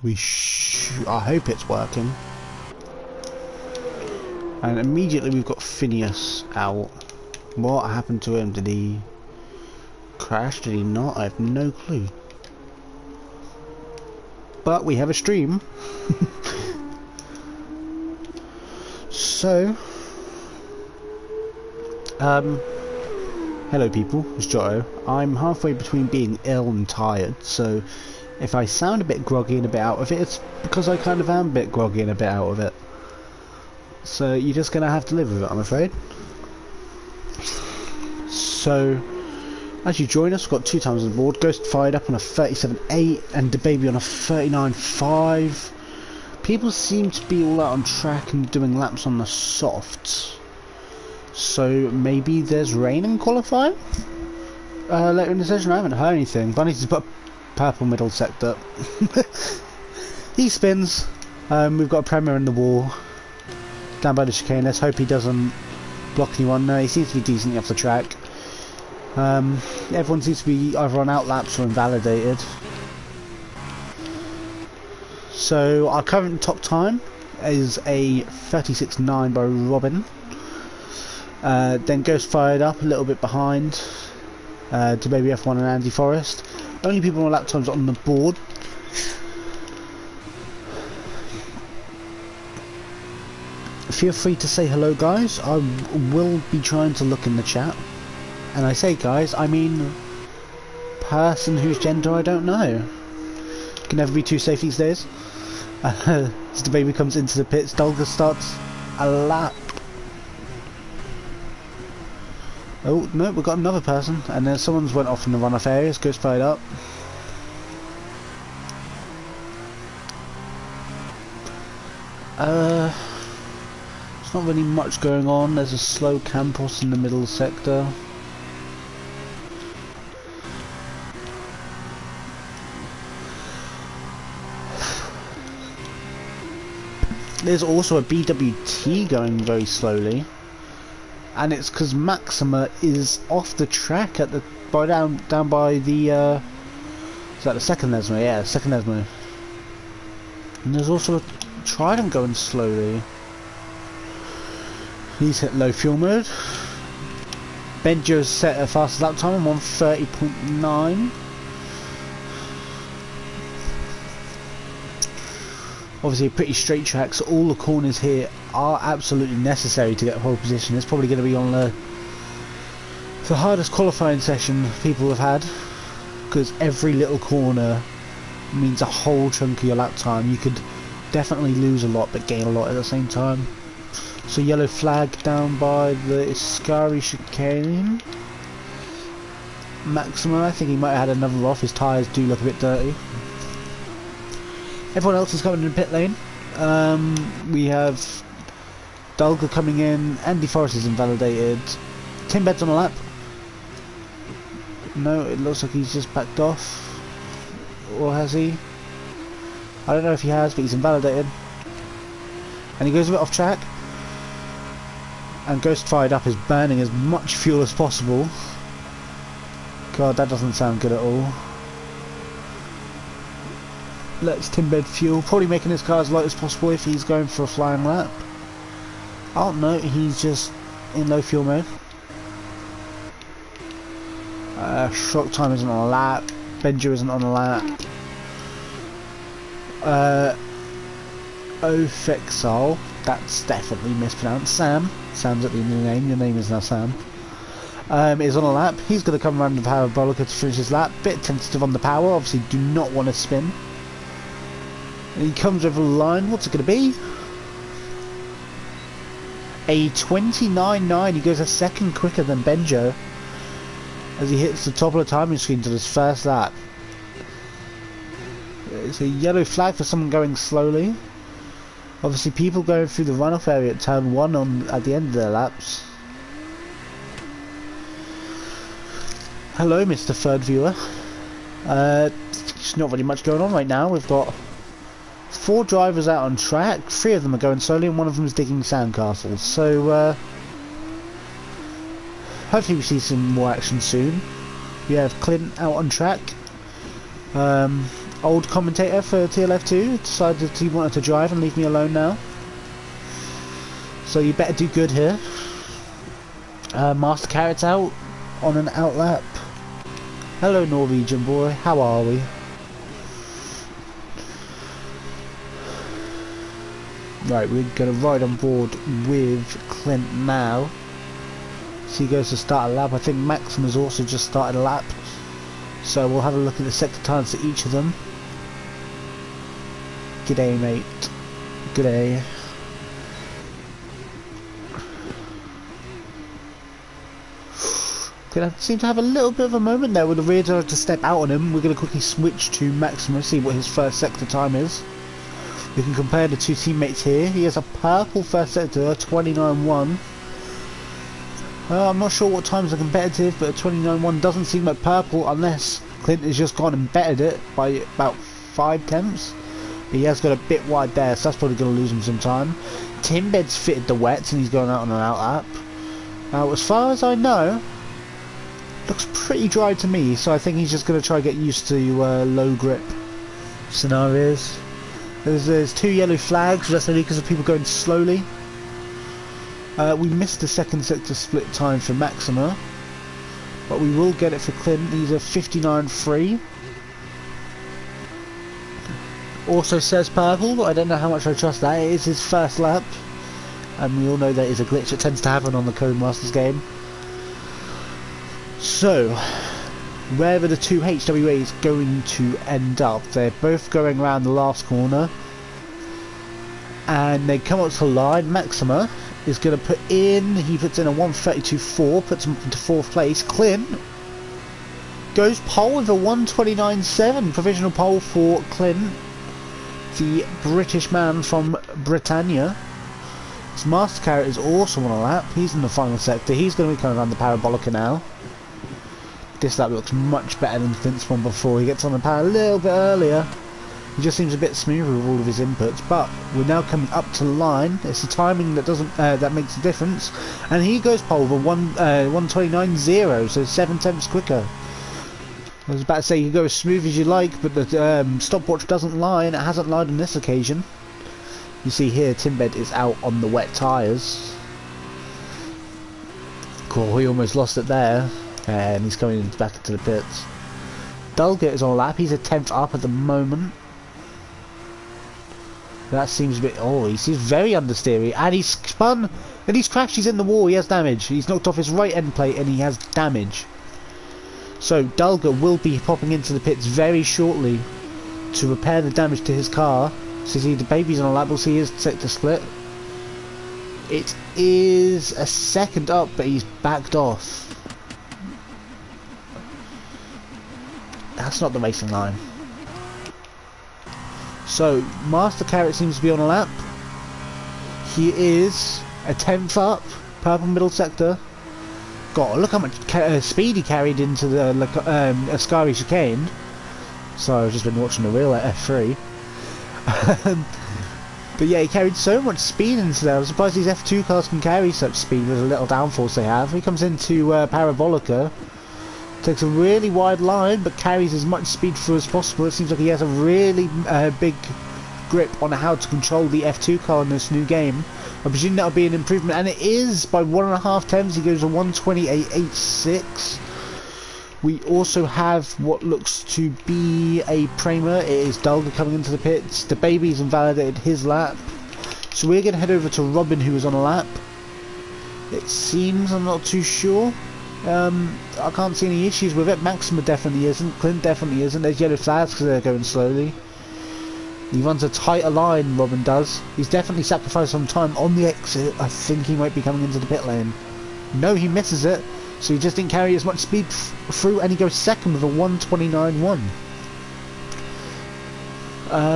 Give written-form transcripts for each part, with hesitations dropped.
I hope it's working. And immediately we've got Phineas out. What happened to him? Did he crash? Did he not? I have no clue. But we have a stream. So, hello people, it's Jotto. I'm halfway between being ill and tired, so if I sound a bit groggy and a bit out of it, it's because I kind of am a bit groggy and a bit out of it. So you're just going to have to live with it, I'm afraid. So, as you join us, we've got 2 times on board. Ghost fired up on a 37.8 and the baby on a 39.5. People seem to be all out on track and doing laps on the softs. So maybe there's rain in qualifying? Later in the session I haven't heard anything. Bunny's put a purple middle sector. He spins. We've got a Premier in the wall. Down by the chicane. Let's hope he doesn't block anyone. No, he seems to be decently off the track. Everyone seems to be either on out laps or invalidated. So our current top time is a 36.9 by Robin. Then Ghost fired up a little bit behind to Baby F1 and Andy Forrest. Only people on lap times on the board. Feel free to say hello, guys. I will be trying to look in the chat. And I say guys, I mean person whose gender I don't know. Can never be too safe these days. As the baby comes into the pits, Dolga starts a lap. Oh no, we've got another person, and then someone's went off in the runoff areas. Goes fired up. There's not really much going on. There's a slow Campos in the middle sector. There's also a BWT going very slowly, and it's because Maxima is off the track at the down by the is that the second Lesmo? Yeah, second Lesmo. And there's also a Trident going slowly. He's hit low fuel mode. Benjo's set a fastest lap time on 1:30.9. Obviously a pretty straight track, so all the corners here are absolutely necessary to get pole position. It's probably going to be on the hardest qualifying session people have had, because every little corner means a whole chunk of your lap time. You could definitely lose a lot but gain a lot at the same time. So yellow flag down by the Iscari chicane. Maxima, I think he might have had another off. His tyres do look a bit dirty. Everyone else is coming in the pit lane. We have Dulga coming in. Andy Forrest is invalidated. Tim Bed's on a lap. No, it looks like he's just backed off. Or has he? I don't know if he has, but he's invalidated. And he goes a bit off track. And Ghost fired up is burning as much fuel as possible. God, that doesn't sound good at all. Let's Timbed fuel, probably making his car as light as possible if he's going for a flying lap. Oh no, he's just in low fuel mode. Shock time isn't on a lap. Benjo isn't on a lap. Ofexal, that's definitely mispronounced. Sam, Sam's at the end of the name. Your name is now Sam. Is on a lap. He's going to come around the Parabolica to finish his lap. Bit tentative on the power. Obviously, do not want to spin. And he comes over the line. What's it going to be? A 29.9. He goes a second quicker than Benjo as he hits the top of the timing screen to his first lap. It's a yellow flag for someone going slowly. Obviously, people going through the runoff area at turn 1 at the end of their laps. Hello, Mr. Third Viewer. There's not really much going on right now. We've got 4 drivers out on track. 3 of them are going slowly, and 1 of them is digging sandcastles. So, hopefully we see some more action soon. We have Clint out on track. Old commentator for TLF2 decided he wanted to drive and leave me alone now. So you better do good here. Master Carrot's out on an outlap. Hello Norwegian boy, how are we? Right, we're going to ride on board with Clint now. So he goes to start a lap. I think Maxim has also just started a lap. So we'll have a look at the sector times for each of them. G'day mate. G'day. Gonna seem to have a little bit of a moment there with the rear driver to step out on him. We're going to quickly switch to Maxima, see what his first sector time is. We can compare the two teammates here. He has a purple first sector, 29.1. I'm not sure what times are competitive, but a 29.1 doesn't seem like purple unless Clint has just gone and bettered it by about 5 tenths. He has got a bit wide there, so that's probably going to lose him some time. Timbed's fitted the wets and he's going out on an out lap. Now, as far as I know, looks pretty dry to me, so I think he's just going to try to get used to low grip scenarios. There's 2 yellow flags, but that's only because of people going slowly. We missed the second sector split time for Maxima, but we will get it for Clint. He's a 59.3. Also says purple, but I don't know how much I trust that. It is his first lap, and we all know that is a glitch that tends to happen on the Codemasters game. So, wherever the two HWA is going to end up, they're both going around the last corner, and they come up to the line. Maxima is going to he puts in a 132.4, puts him into 4th place. Clint goes pole with a 129.7, provisional pole for Clint, the British man from Britannia. His Master Carrot is also on a lap. He's in the final sector. He's going to be coming around the Parabolica now. This lap looks much better than Clint's one before. He gets on the power a little bit earlier. He just seems a bit smoother with all of his inputs. But we're now coming up to the line. It's the timing that doesn't that makes a difference. And he goes pole for 129.0, so 7 tenths quicker. I was about to say you can go as smooth as you like, but the stopwatch doesn't lie, and it hasn't lied on this occasion. You see here, Timbed is out on the wet tyres. Cool, he almost lost it there. And he's coming back into the pits. Dulgert is on a lap. He's a 10th up at the moment. That seems a bit... Oh, he seems very understeery. And he's spun. And he's crashed. He's in the wall. He has damage. He's knocked off his right end plate and he has damage. So Dulgert will be popping into the pits very shortly to repair the damage to his car. So see the baby's on a lap. We'll see his sector split. It is a second up, but he's backed off. That's not the racing line. So, Master Carrot seems to be on a lap. He is a 10th up, purple middle sector. God, look how much speed he carried into the Ascari chicane. Sorry, I've just been watching the real at F3. But yeah, he carried so much speed into there. I'm surprised these F2 cars can carry such speed with the little downforce they have. He comes into Parabolica. Takes a really wide line, but carries as much speed through as possible. It seems like he has a really big grip on how to control the F2 car in this new game. I presume that'll be an improvement, and it is by 1.5 tenths. He goes to 128.86. We also have what looks to be a Prema. It is Dulga coming into the pits. The baby's invalidated his lap, so we're going to head over to Robin, who is on a lap. It seems, I'm not too sure. I can't see any issues with it. Maxima definitely isn't. Clint definitely isn't. There's yellow flags because they're going slowly. He runs a tighter line, Robin does. He's definitely sacrificed some time on the exit. I think he might be coming into the pit lane. No, he misses it. So he just didn't carry as much speed through, and he goes second with a 129.1.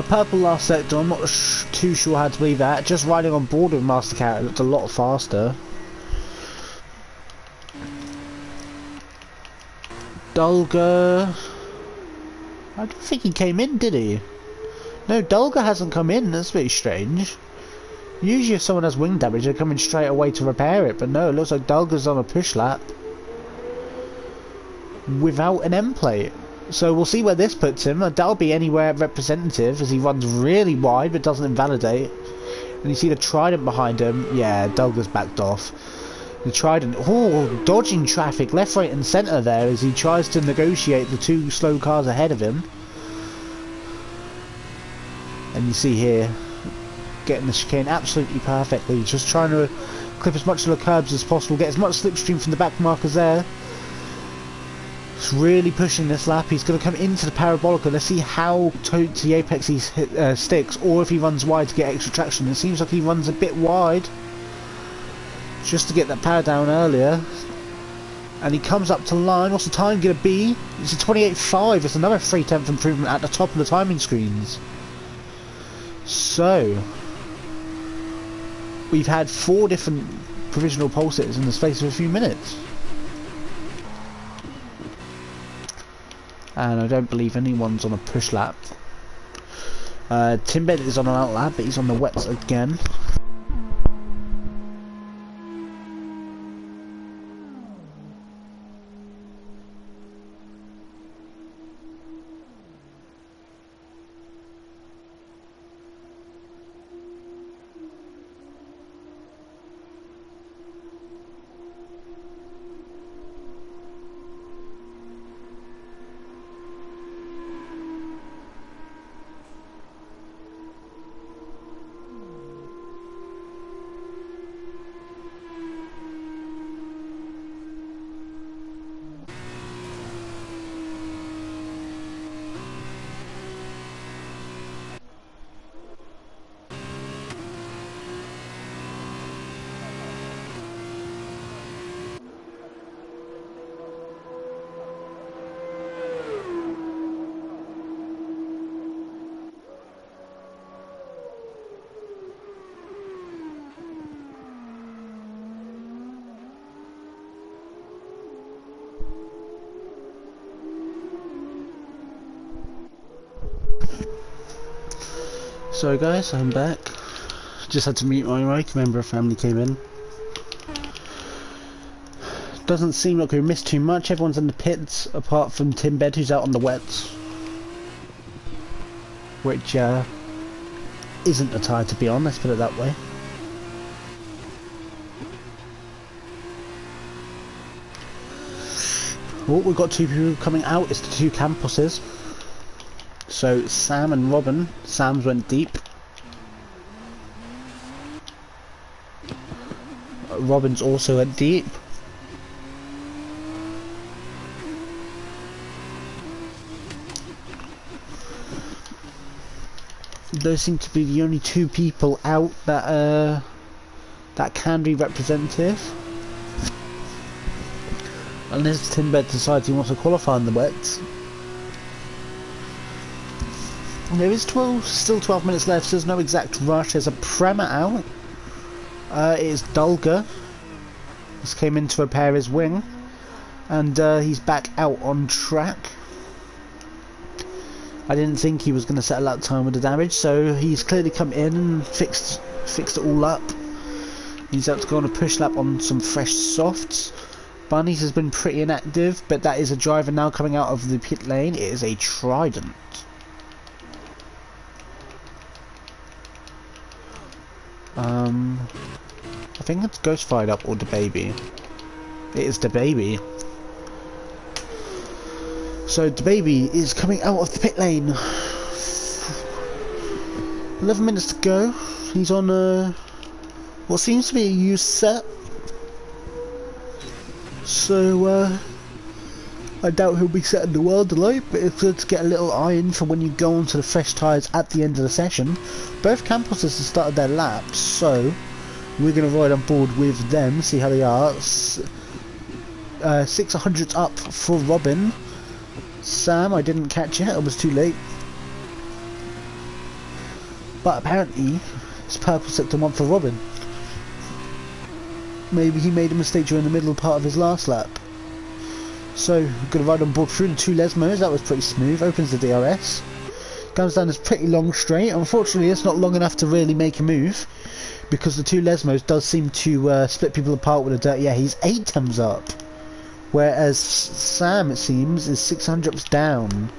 Purple last sector. I'm not too sure how to believe that. Just riding on board with Master Carrot looked a lot faster. Dulga, I don't think he came in, did he? No, Dulga hasn't come in. That's very strange. Usually if someone has wing damage, they're coming straight away to repair it, but no, it looks like Dulga's on a push lap without an end plate. So we'll see where this puts him. That'll be anywhere representative as he runs really wide but doesn't invalidate. And you see the Trident behind him. Yeah, Douglas backed off. The Trident, dodging traffic left, right and centre there as he tries to negotiate the two slow cars ahead of him. And you see here, getting the chicane absolutely perfectly, just trying to clip as much of the curbs as possible, get as much slipstream from the back markers there. He's really pushing this lap. He's going to come into the Parabolica. Let's see how to the apex he sticks, or if he runs wide to get extra traction. It seems like he runs a bit wide, just to get that power down earlier. And he comes up to line. What's the time going to be? It's a 28.5. It's another 3/10 improvement at the top of the timing screens. So we've had 4 different provisional pulses in the space of a few minutes. And I don't believe anyone's on a push lap. Timbed is on an out lap, but he's on the wets again. So guys, I'm back. Just had to mute my mic, a member of family came in. Doesn't seem like we missed too much. Everyone's in the pits apart from Timbed, who's out on the wets, which isn't a tie to be on, let's put it that way. We've got 2 people coming out. It's the 2 campuses. So Sam and Robin. Sam's went deep. Robin's also went deep. Those seem to be the only 2 people out that that can be representative. Unless Timbed decides he wants to qualify in the wets. There is still 12 minutes left, so there's no exact rush. There's a Prema out. It is Dulga. This came in to repair his wing. And he's back out on track. I didn't think he was going to settle out time with the damage, so he's clearly come in and fixed it all up. He's out to go on a push lap on some fresh softs. Bunnies has been pretty inactive, but that is a driver now coming out of the pit lane. It is a Trident. I think it's Ghost Fired Up or the Baby. It is the Baby. So the Baby is coming out of the pit lane. 11 minutes to go. He's on what seems to be a used set. So I doubt he'll be setting the world alight, but it's good to get a little eye in for when you go onto the fresh tyres at the end of the session. Both campuses have started their laps, so we're going to ride on board with them, see how they are. 600s up for Robin. Sam, I didn't catch it, I was too late. But apparently it's purple sector 1 for Robin. Maybe he made a mistake during the middle part of his last lap. So, we're going to ride on board through the 2 Lesmos. That was pretty smooth. Opens the DRS. Comes down this pretty long straight. Unfortunately, it's not long enough to really make a move, because the 2 Lesmos does seem to split people apart with a dirt. Yeah, he's 8 times up. whereas Sam, it seems, is 600ths down.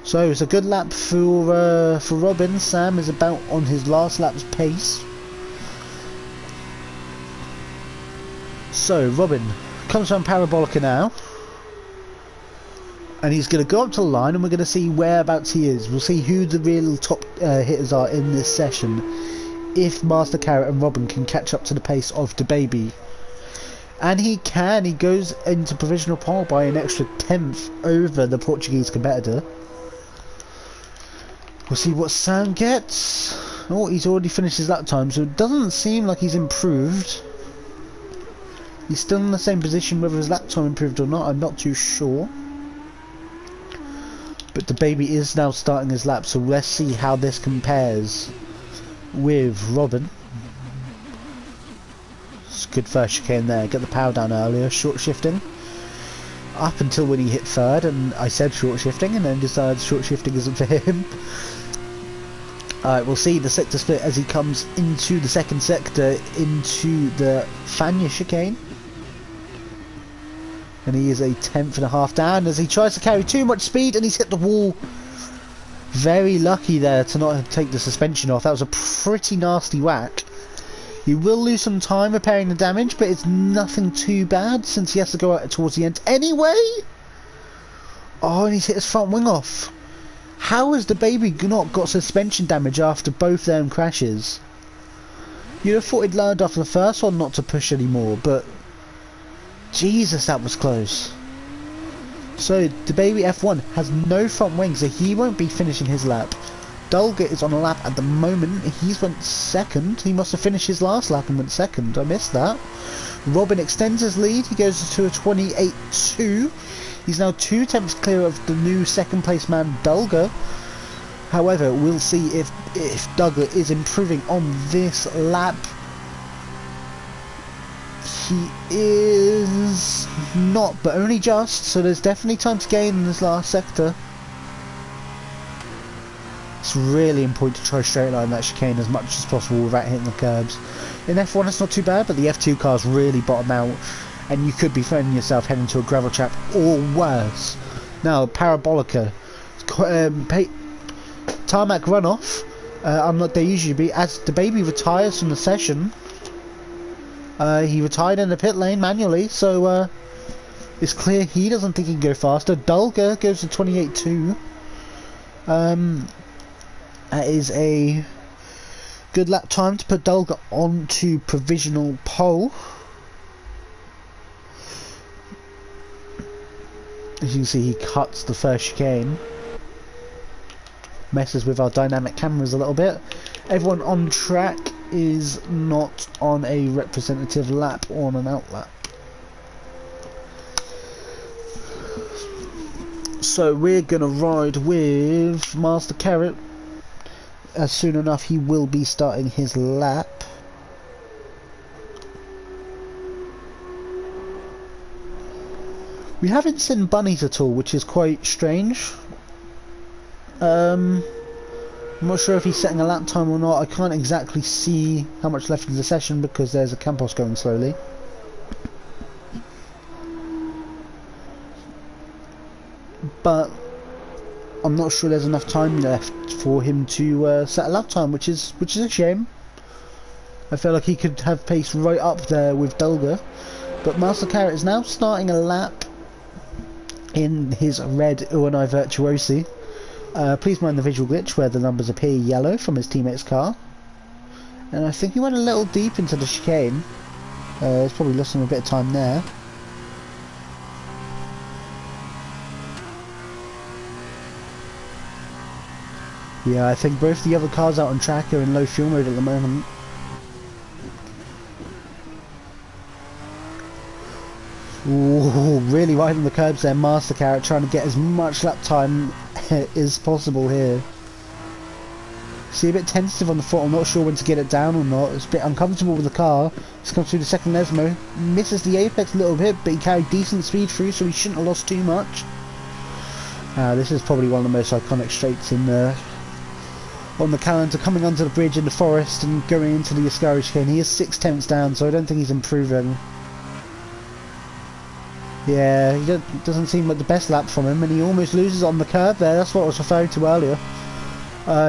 So it's a good lap for Robin. Sam is about on his last lap's pace. So Robin comes from Parabolica now, and he's going to go up to the line, and we're going to see whereabouts he is. We'll see who the real top hitters are in this session, if Master Carrot and Robin can catch up to the pace of DaBaby. And he can. He goes into provisional pole by an extra 10th over the Portuguese competitor. We'll see what Sam gets. Oh, he's already finished his lap time, so it doesn't seem like he's improved. He's still in the same position. Whether his lap time improved or not, I'm not too sure. But DaBaby is now starting his lap, so let's see how this compares with Robin. It's a good first chicane there. Get the power down earlier. Short shifting. Up until when he hit third, and I said short shifting, and then decided short shifting isn't for him. Alright, we'll see the sector split as he comes into the second sector, into the Fania chicane. And he is a 10.5 down as he tries to carry too much speed, and he's hit the wall. Very lucky there to not take the suspension off. That was a pretty nasty whack. He will lose some time repairing the damage, but it's nothing too bad since he has to go out towards the end anyway. Oh, and he's hit his front wing off. How has DaBaby not got suspension damage after both them crashes? You'd have thought he'd learned after the first one not to push anymore, but Jesus, that was close. So DaBaby F1 has no front wing, so he won't be finishing his lap. Dulga is on a lap at the moment. He's went second. He must have finished his last lap and went second. I missed that. Robin extends his lead. He goes to a 28.2. He's now 2 tenths clear of the new second place man Dulga. However, we'll see if Dulga is improving on this lap. He is not, but only just, so there's definitely time to gain in this last sector. It's really important to try straight line that chicane as much as possible without hitting the curbs. In F1 it's not too bad, but the F2 cars really bottom out, and you could be finding yourself heading to a gravel trap or worse. Now, Parabolica, tarmac runoff, unlike they usually be, as DaBaby retires from the session. He retired in the pit lane manually, so it's clear he doesn't think he can go faster. Dulga goes to 28.2. That is a good lap time to put Dulga onto provisional pole. As you can see, he cuts the first chicane. Messes with our dynamic cameras a little bit. Everyone on track is not on a representative lap or on an out lap. So we're gonna ride with Master Carrot. As soon enough he will be starting his lap. We haven't seen bunnies at all, which is quite strange. I'm not sure if he's setting a lap time or not. I can't exactly see how much left in the session because there's a Campos going slowly. But I'm not sure there's enough time left for him to set a lap time, which is a shame. I feel like he could have pace right up there with Dulga. But Master Carrot is now starting a lap in his red R11 Virtuosi. Please mind the visual glitch where the numbers appear yellow from his teammate's car. And I think he went a little deep into the chicane. He's probably lost him a bit of time there. Yeah, I think both the other cars out on track are in low fuel mode at the moment. Ooh, really right on the curbs there, Master Carrot trying to get as much lap time as possible here. See, a bit tentative on the foot, I'm not sure when to get it down or not. It's a bit uncomfortable with the car. He's come through the second Lesmo, misses the apex a little bit, but he carried decent speed through, so he shouldn't have lost too much. This is probably one of the most iconic straights in on the calendar, coming onto the bridge in the forest and going into the Ascari chicane. He is 6 tenths down, so I don't think he's improving. Yeah, doesn't seem like the best lap from him, and he almost loses on the curve there. That's what I was referring to earlier.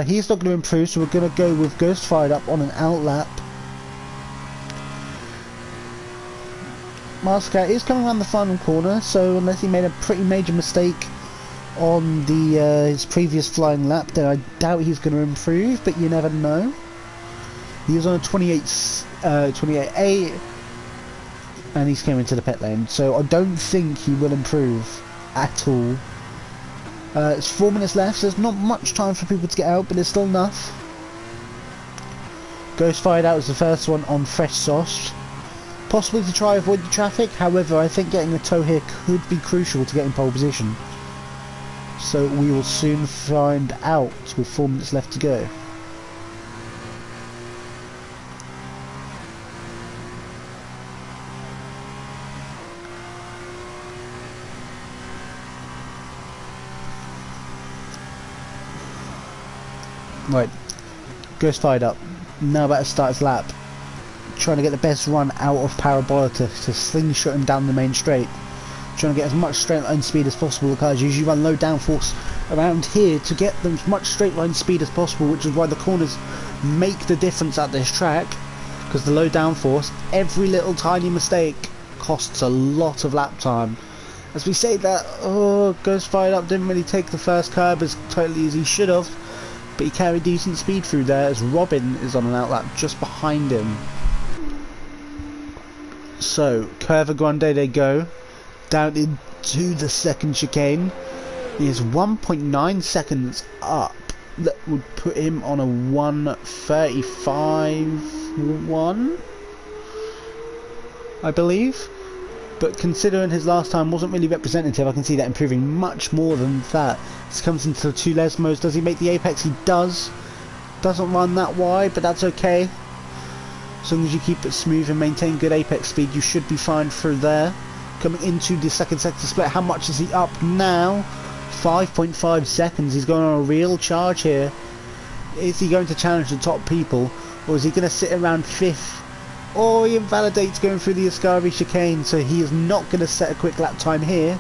He's not going to improve, so we're going to go with Ghost fired up on an out lap. Marscat is coming around the final corner, so unless he made a pretty major mistake on his previous flying lap, then I doubt he's going to improve, but you never know. He was on a 28.8, and he's coming into the pit lane, so I don't think he will improve at all. It's 4 minutes left, so there's not much time for people to get out, but there's still enough. Ghost fired out as the first one on fresh sauce, possibly to try avoid the traffic. However, I think getting a tow here could be crucial to getting pole position. So we will soon find out with 4 minutes left to go. Right, Ghost fired up. Now about to start his lap. Trying to get the best run out of Parabola to slingshot him down the main straight. Trying to get as much straight line speed as possible. The cars usually run low downforce around here to get them as much straight line speed as possible, which is why the corners make the difference at this track, because the low downforce, every little tiny mistake costs a lot of lap time. As we say that, Ghost fired up didn't really take the first curb as totally as he should have, but he carried decent speed through there as Robin is on an outlap just behind him. So, Curva Grande they go, down into the second chicane. He is 1.9 seconds up. That would put him on a 1:35.1, I believe. But considering his last time wasn't really representative, I can see that improving much more than that. This comes into the two Lesmos. Does he make the apex? He does. Doesn't run that wide, but that's okay. As long as you keep it smooth and maintain good apex speed, you should be fine through there. Coming into the second sector split, how much is he up now? 5.5 seconds. He's going on a real charge here. Is he going to challenge the top people, or is he going to sit around 5th? Or he invalidates going through the Ascari chicane, so he is not going to set a quick lap time here.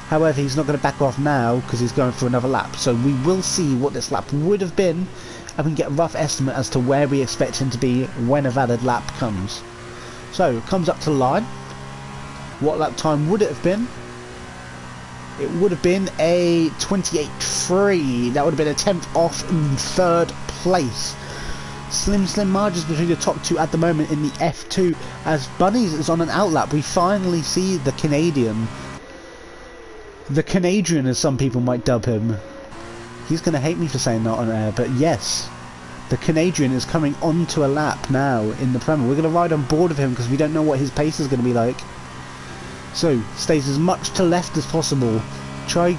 However, he's not going to back off now because he's going for another lap. So we will see what this lap would have been, and we can get a rough estimate as to where we expect him to be when a valid lap comes. So, comes up to the line. What lap time would it have been? It would have been a 28.3. That would have been a 10th off in 3rd place. Slim margins between the top two at the moment in the F2. As Bunnies is on an outlap, we finally see the Canadian. The Canadian, as some people might dub him. He's going to hate me for saying that on air, but yes. The Canadian is coming onto a lap now in the Premier. We're going to ride on board of him because we don't know what his pace is going to be like. So, stays as much to left as possible. Try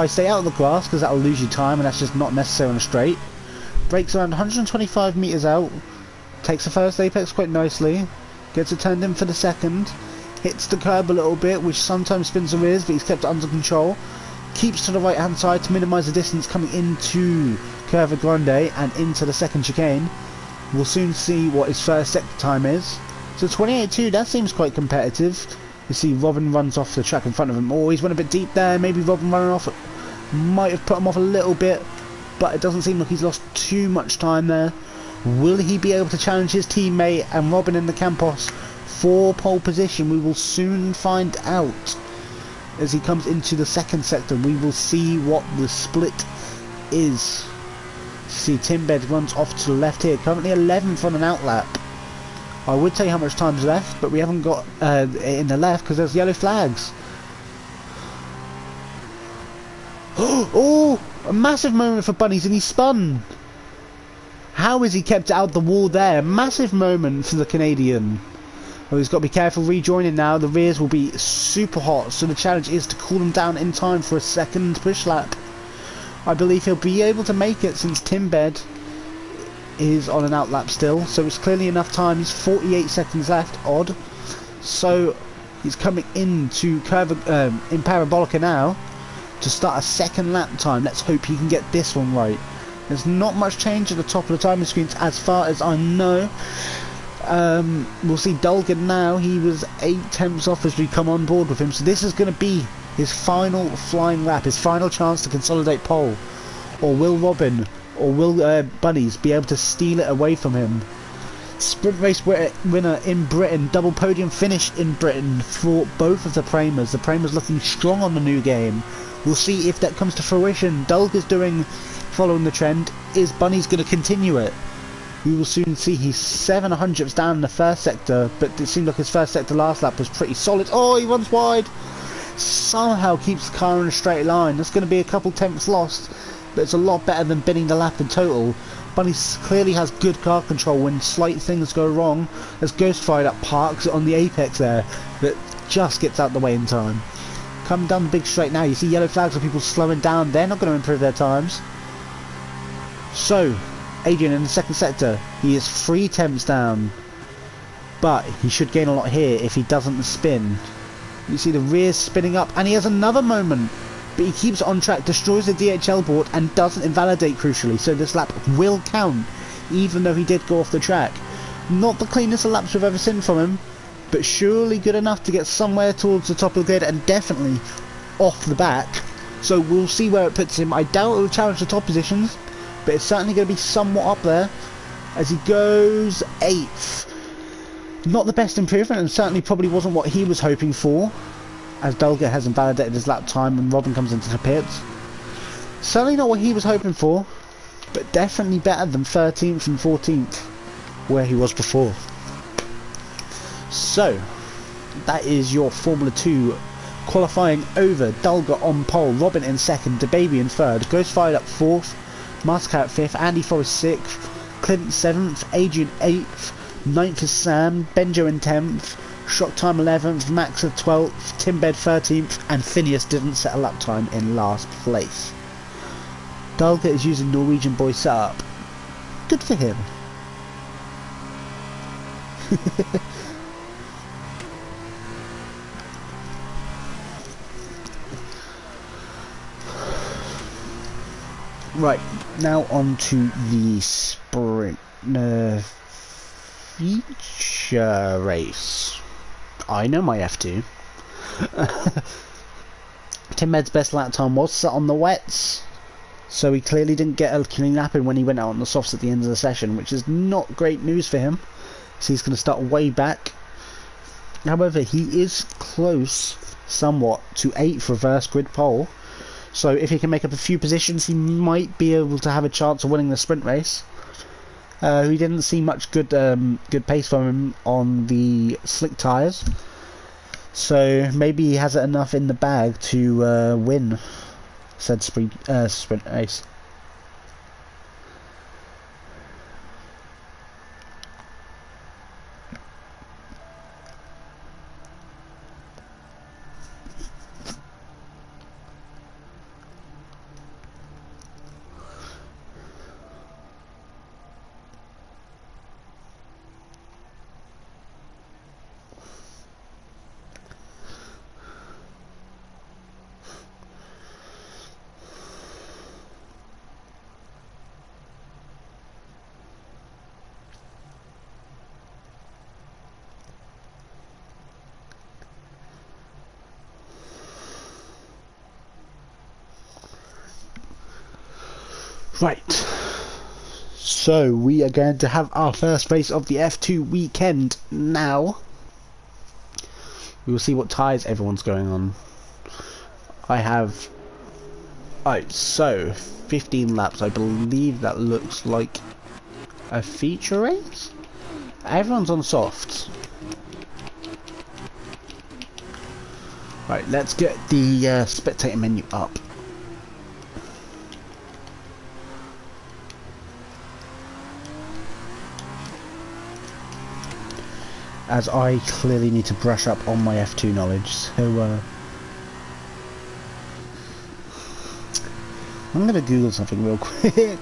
stay out of the grass because that will lose you time, and that's just not necessary on a straight. Brakes around 125 metres out. Takes the first apex quite nicely. Gets it turned in for the second. Hits the curb a little bit, which sometimes spins the rears, but he's kept it under control. Keeps to the right hand side to minimise the distance coming into Curva Grande and into the second chicane. We'll soon see what his first sector time is. So 28.2, that seems quite competitive. You see Robin runs off the track in front of him. Oh, he's went a bit deep there. Maybe Robin running off might have put him off a little bit, but it doesn't seem like he's lost too much time there. Will he be able to challenge his teammate and Robin in the Campos for pole position? We will soon find out. As he comes into the second sector, we will see what the split is. See, Timbed runs off to the left here, currently 11th on an outlap. I would tell you how much time's left, but we haven't got it in the left because there's yellow flags. Oh, a massive moment for Bunnies, and he spun. How is he kept out the wall there? Massive moment for the Canadian. Oh, he's got to be careful rejoining now. The rears will be super hot, so the challenge is to cool them down in time for a second push lap. I believe he'll be able to make it since Timbed is on an outlap still, so it's clearly enough time. He's 48 seconds left, odd. So he's coming into in Parabolica now to start a second lap time. Let's hope he can get this one right. There's not much change at the top of the timing screens as far as I know. We'll see Dulgan now. He was 8 tenths off as we come on board with him. So this is going to be his final flying lap, his final chance to consolidate pole. Or will Robin or will Bunnies be able to steal it away from him? Sprint race winner in Britain, double podium finish in Britain for both of the Pramers. The Pramers looking strong on the new game. We'll see if that comes to fruition. Dulga's following the trend. Is Bunny's going to continue it? We will soon see. He's 7/100ths down in the first sector, but it seemed like his first sector last lap was pretty solid. Oh, he runs wide. Somehow keeps the car in a straight line. That's going to be a couple tenths lost, but it's a lot better than bidding the lap in total. Bunny clearly has good car control when slight things go wrong, as Ghostfire that parks on the apex there, but just gets out the way in time. Coming down the big straight now, you see yellow flags of people slowing down. They're not going to improve their times. So, Adrian in the second sector, he is 3 tenths down, but he should gain a lot here if he doesn't spin. You see the rear spinning up, and he has another moment. But he keeps on track, destroys the DHL board and doesn't invalidate crucially, so this lap will count, even though he did go off the track. Not the cleanest of laps we've ever seen from him, but surely good enough to get somewhere towards the top of the grid and definitely off the back. So we'll see where it puts him. I doubt it will challenge the top positions, but it's certainly going to be somewhat up there as he goes 8th. Not the best improvement, and certainly probably wasn't what he was hoping for, as Dulga has invalidated his lap time and Robin comes into the pits. Certainly not what he was hoping for, but definitely better than 13th and 14th, where he was before. So, that is your Formula 2 qualifying over. Dulga on pole, Robin in second, DeBaby in third, Ghostfire up 4th, Mastercat 5th, Andy Forrest 6th, Clint 7th, Adrian 8th, 9th is Sam, Benjo in 10th, Shock Time 11th, Max at 12th, Timbed 13th, and Phineas didn't set a lap time in last place. Dulga is using Norwegian Boy setup. Good for him. Right, now on to the sprint feature race. I know my F2. Tim Med's best lap time was set on the wets, so he clearly didn't get a clean lap in when he went out on the softs at the end of the session, which is not great news for him. So he's going to start way back. However, he is close somewhat to 8th reverse grid pole, so if he can make up a few positions, he might be able to have a chance of winning the sprint race. We didn't see much good pace from him on the slick tyres, so maybe he has it enough in the bag to win said sprint race. Right, so we are going to have our first race of the F2 weekend now. We will see what tyres everyone's going on. I have... Alright, so 15 laps. I believe that looks like a feature race? Everyone's on softs. Right, let's get the spectator menu up. As I clearly need to brush up on my F2 knowledge, so I'm going to Google something real quick.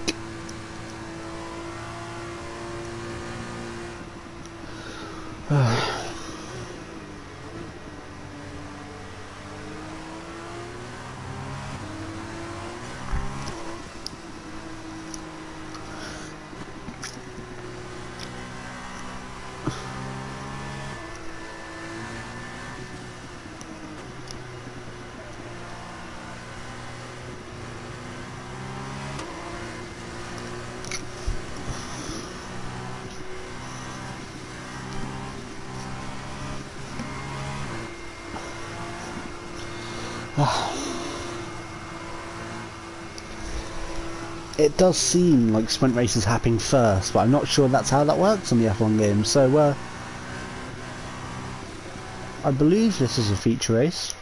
It does seem like sprint races happening first, but I'm not sure that's how that works on the F1 game. So I believe this is a feature race.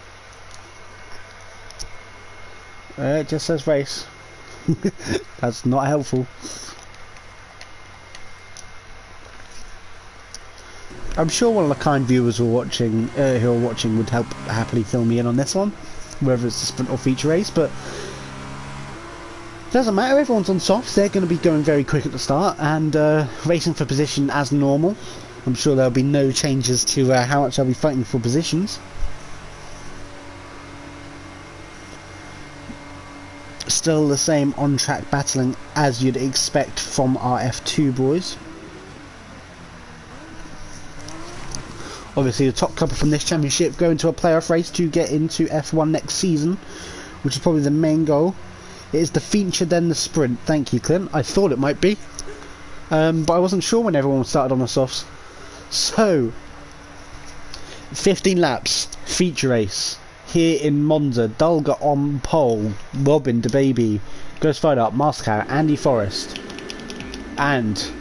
It just says race. That's not helpful. I'm sure one of the kind viewers who are watching would help happily fill me in on this one, whether it's a sprint or feature race, but it doesn't matter. Everyone's on softs. They're going to be going very quick at the start and racing for position as normal. I'm sure there'll be no changes to how much they'll be fighting for positions. Still the same on-track battling as you'd expect from our F2 boys. Obviously the top couple from this championship go into a playoff race to get into F1 next season, which is probably the main goal. It is the feature then the sprint. Thank you, Clint. I thought it might be, but I wasn't sure when everyone started on the softs. So 15 laps, feature race here in Monza. Dulga on pole, Robin DeBaby goes fired up, Mastercar, Andy Forrest, and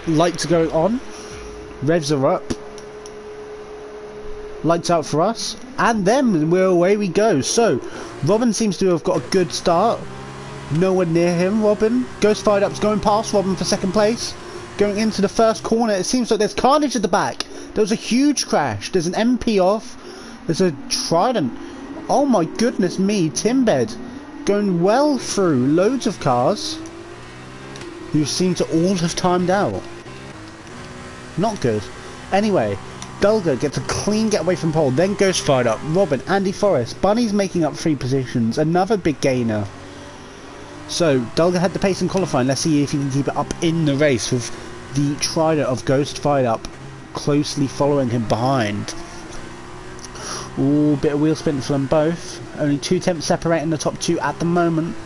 lights are going on, revs are up, lights out for us, and then we're away we go. So Robin seems to have got a good start. Nowhere near him. Robin goes fired up's going past Robin for second place, going into the first corner. It seems like there's carnage at the back. There was a huge crash. There's an MP off. There's a Trident. Oh my goodness me. Timbed going well through loads of cars who seem to all have timed out. Not good. Anyway, Dulga gets a clean getaway from pole, then goes fired up. Robin, Andy Forrest, Bunny's making up 3 positions, another big gainer. So Dulga had the pace in qualifying. Let's see if he can keep it up in the race with the Trident of Ghost fired up closely following him behind. Ooh, bit of wheel spin for them both. Only 2 tenths separating the top 2 at the moment.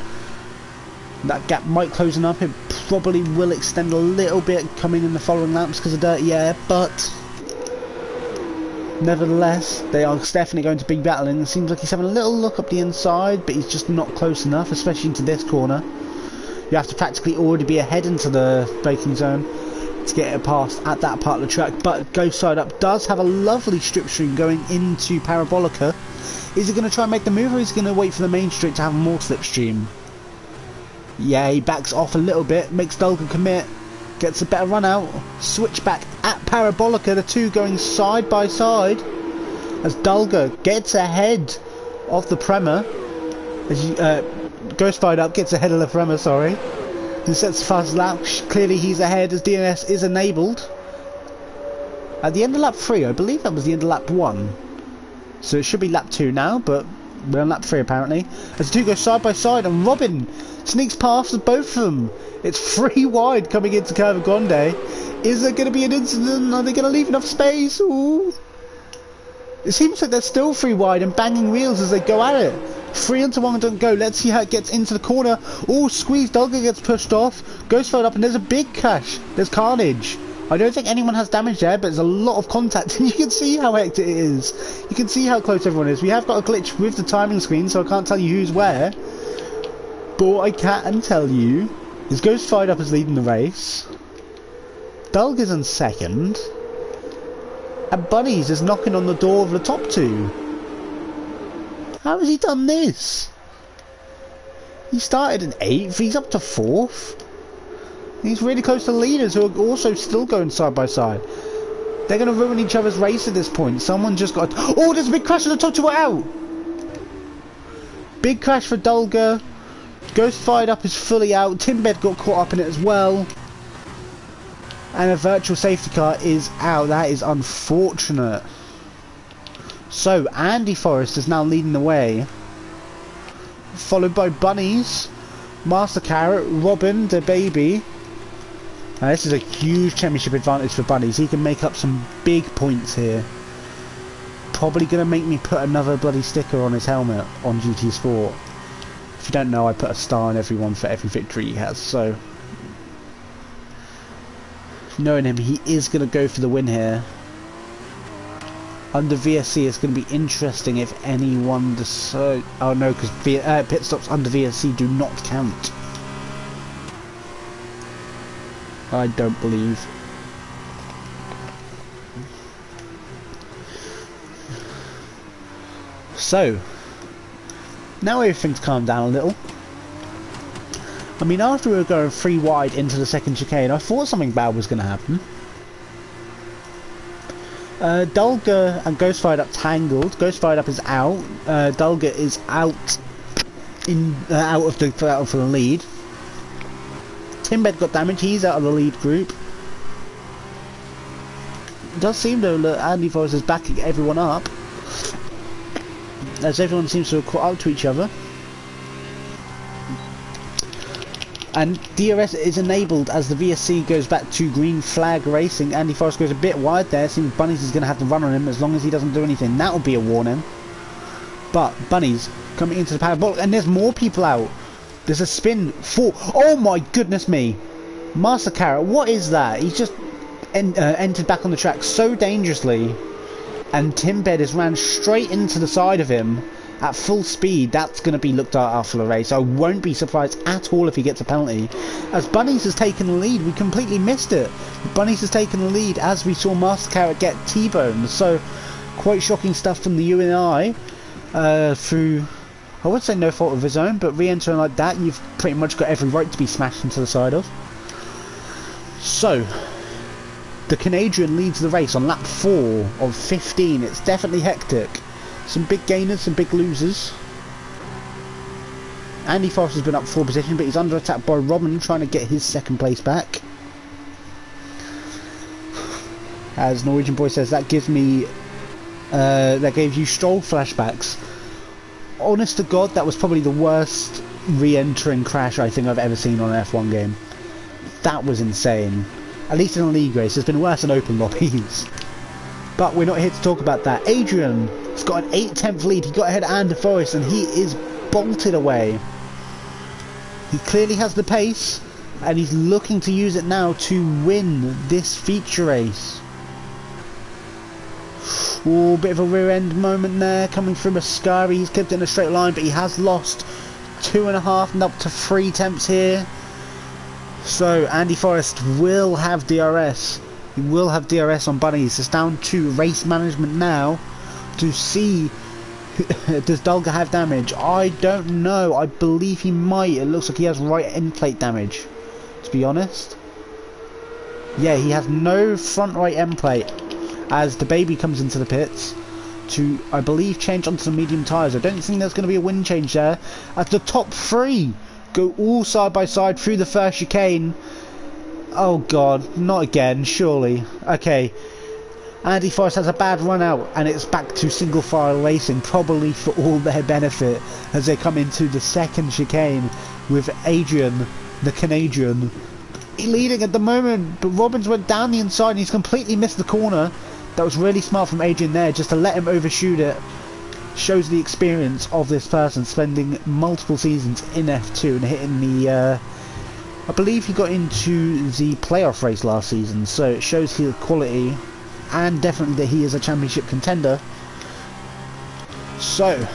That gap might closing up. It probably will extend a little bit coming in the following laps because of dirty air, but nevertheless, they are definitely going to be battling. It seems like he's having a little look up the inside, but he's just not close enough, especially into this corner. You have to practically already be ahead into the braking zone to get it past at that part of the track. But Ghost Side Up does have a lovely strip stream going into Parabolica. Is he going to try and make the move, or is he going to wait for the main straight to have more slipstream? Yeah, he backs off a little bit, makes Dulga commit, gets a better run out, switch back at Parabolica, the two going side by side as Dulga gets ahead of the Prema, as Ghost Fired Up gets ahead of the Prema, sorry, and sets the fastest lap. Clearly he's ahead as DNS is enabled. At the end of lap 3, I believe that was the end of lap 1, so it should be lap 2 now, but we're on lap 3 apparently, as the two go side by side and Robin sneaks past both of them. It's 3 wide coming into Curva Grande. Is there going to be an incident? Are they going to leave enough space? Ooh. It seems like they're still 3 wide and banging wheels as they go at it. 3 into 1 don't go. Let's see how it gets into the corner. Oh, squeeze. Dulga gets pushed off. Goes fired up and there's a big crash. There's carnage. I don't think anyone has damage there, but there's a lot of contact and you can see how hectic it is. You can see how close everyone is. We have got a glitch with the timing screen, so I can't tell you who's where. But what I can tell you is Ghost Fired Up is leading the race. Dulga's in second. And Bunnies is knocking on the door of the top 2. How has he done this? He started in 8th, he's up to 4th. He's really close to leaders who are also still going side by side. They're going to ruin each other's race at this point. Someone just got... Oh, there's a big crash and the top 2 are out! Big crash for Dulga. Ghost Fired Up is fully out. Timbed got caught up in it as well. And a virtual safety car is out. That is unfortunate. So, Andy Forrest is now leading the way. Followed by Bunnies, Master Carrot, Robin, the baby. Now this is a huge championship advantage for Bunnies. He can make up some big points here. Probably going to make me put another bloody sticker on his helmet on GT Sport. If you don't know, I put a star on everyone for every victory he has, so... Knowing him, he is going to go for the win here. under VSC, it's going to be interesting if anyone decides... Oh no, because pit stops under VSC do not count. I don't believe. So, now everything's calmed down a little. I mean, after we were going 3 wide into the second chicane, I thought something bad was going to happen. Dulga and Ghost Fired Up tangled. Ghost Fired Up is out. Dulga is out of the lead. Timbed got damage. He's out of the lead group. It does seem though that Andy Forrest is backing everyone up, as everyone seems to have caught up to each other. And DRS is enabled as the VSC goes back to green flag racing. Andy Forrest goes a bit wide there. Seems Bunnies is going to have to run on him as long as he doesn't do anything. That will be a warning. But Bunnies coming into the paddock box, and there's more people out. There's a spin for... Oh my goodness me. Master Carrot, what is that? He's just entered back on the track so dangerously. And Timbed has ran straight into the side of him at full speed. That's going to be looked at after the race. I won't be surprised at all if he gets a penalty. As Bunnies has taken the lead, we completely missed it. Bunnies has taken the lead as we saw Master Carrot get T-boned. So, quite shocking stuff from the UNI through, I would say no fault of his own, but re-entering like that, you've pretty much got every right to be smashed into the side of. So, the Canadian leads the race on lap 4 of 15. It's definitely hectic. Some big gainers, some big losers. Andy Forrest has been up 4 position, but he's under attack by Robin, trying to get his second place back. As Norwegian Boy says, that gives me, that gave you Stroll flashbacks. Honest to God, that was probably the worst re-entering crash I think I've ever seen on an F1 game. That was insane. At least in a league race, it's been worse in open lobbies. But we're not here to talk about that. Adrian has got an 8/10 lead. He got ahead of Andy Forrest and he is bolted away. He clearly has the pace and he's looking to use it now to win this feature race. Oh, bit of a rear end moment there coming through Mascari. He's kept it in a straight line, but he has lost 2.5 and up to 3 attempts here. So Andy Forrest will have DRS. He will have DRS on Bunnies. It's down to race management now to see does Dulga have damage. I don't know. I believe he might. It looks like he has right end plate damage, to be honest. Yeah, he has no front right end plate as the baby comes into the pits to, I believe, change onto the medium tyres. I don't think there's going to be a wind change there as the top 3 go all side by side through the first chicane. Oh god, not again, surely. Okay, Andy Forrest has a bad run out and it's back to single file racing, probably for all their benefit, as they come into the second chicane with Adrian, the Canadian, leading at the moment. But Robbins went down the inside and he's completely missed the corner. That was really smart from Adrian there, just to let him overshoot it. Shows the experience of this person, spending multiple seasons in F2 and hitting the I believe he got into the playoff race last season, so it shows his quality and definitely that he is a championship contender. So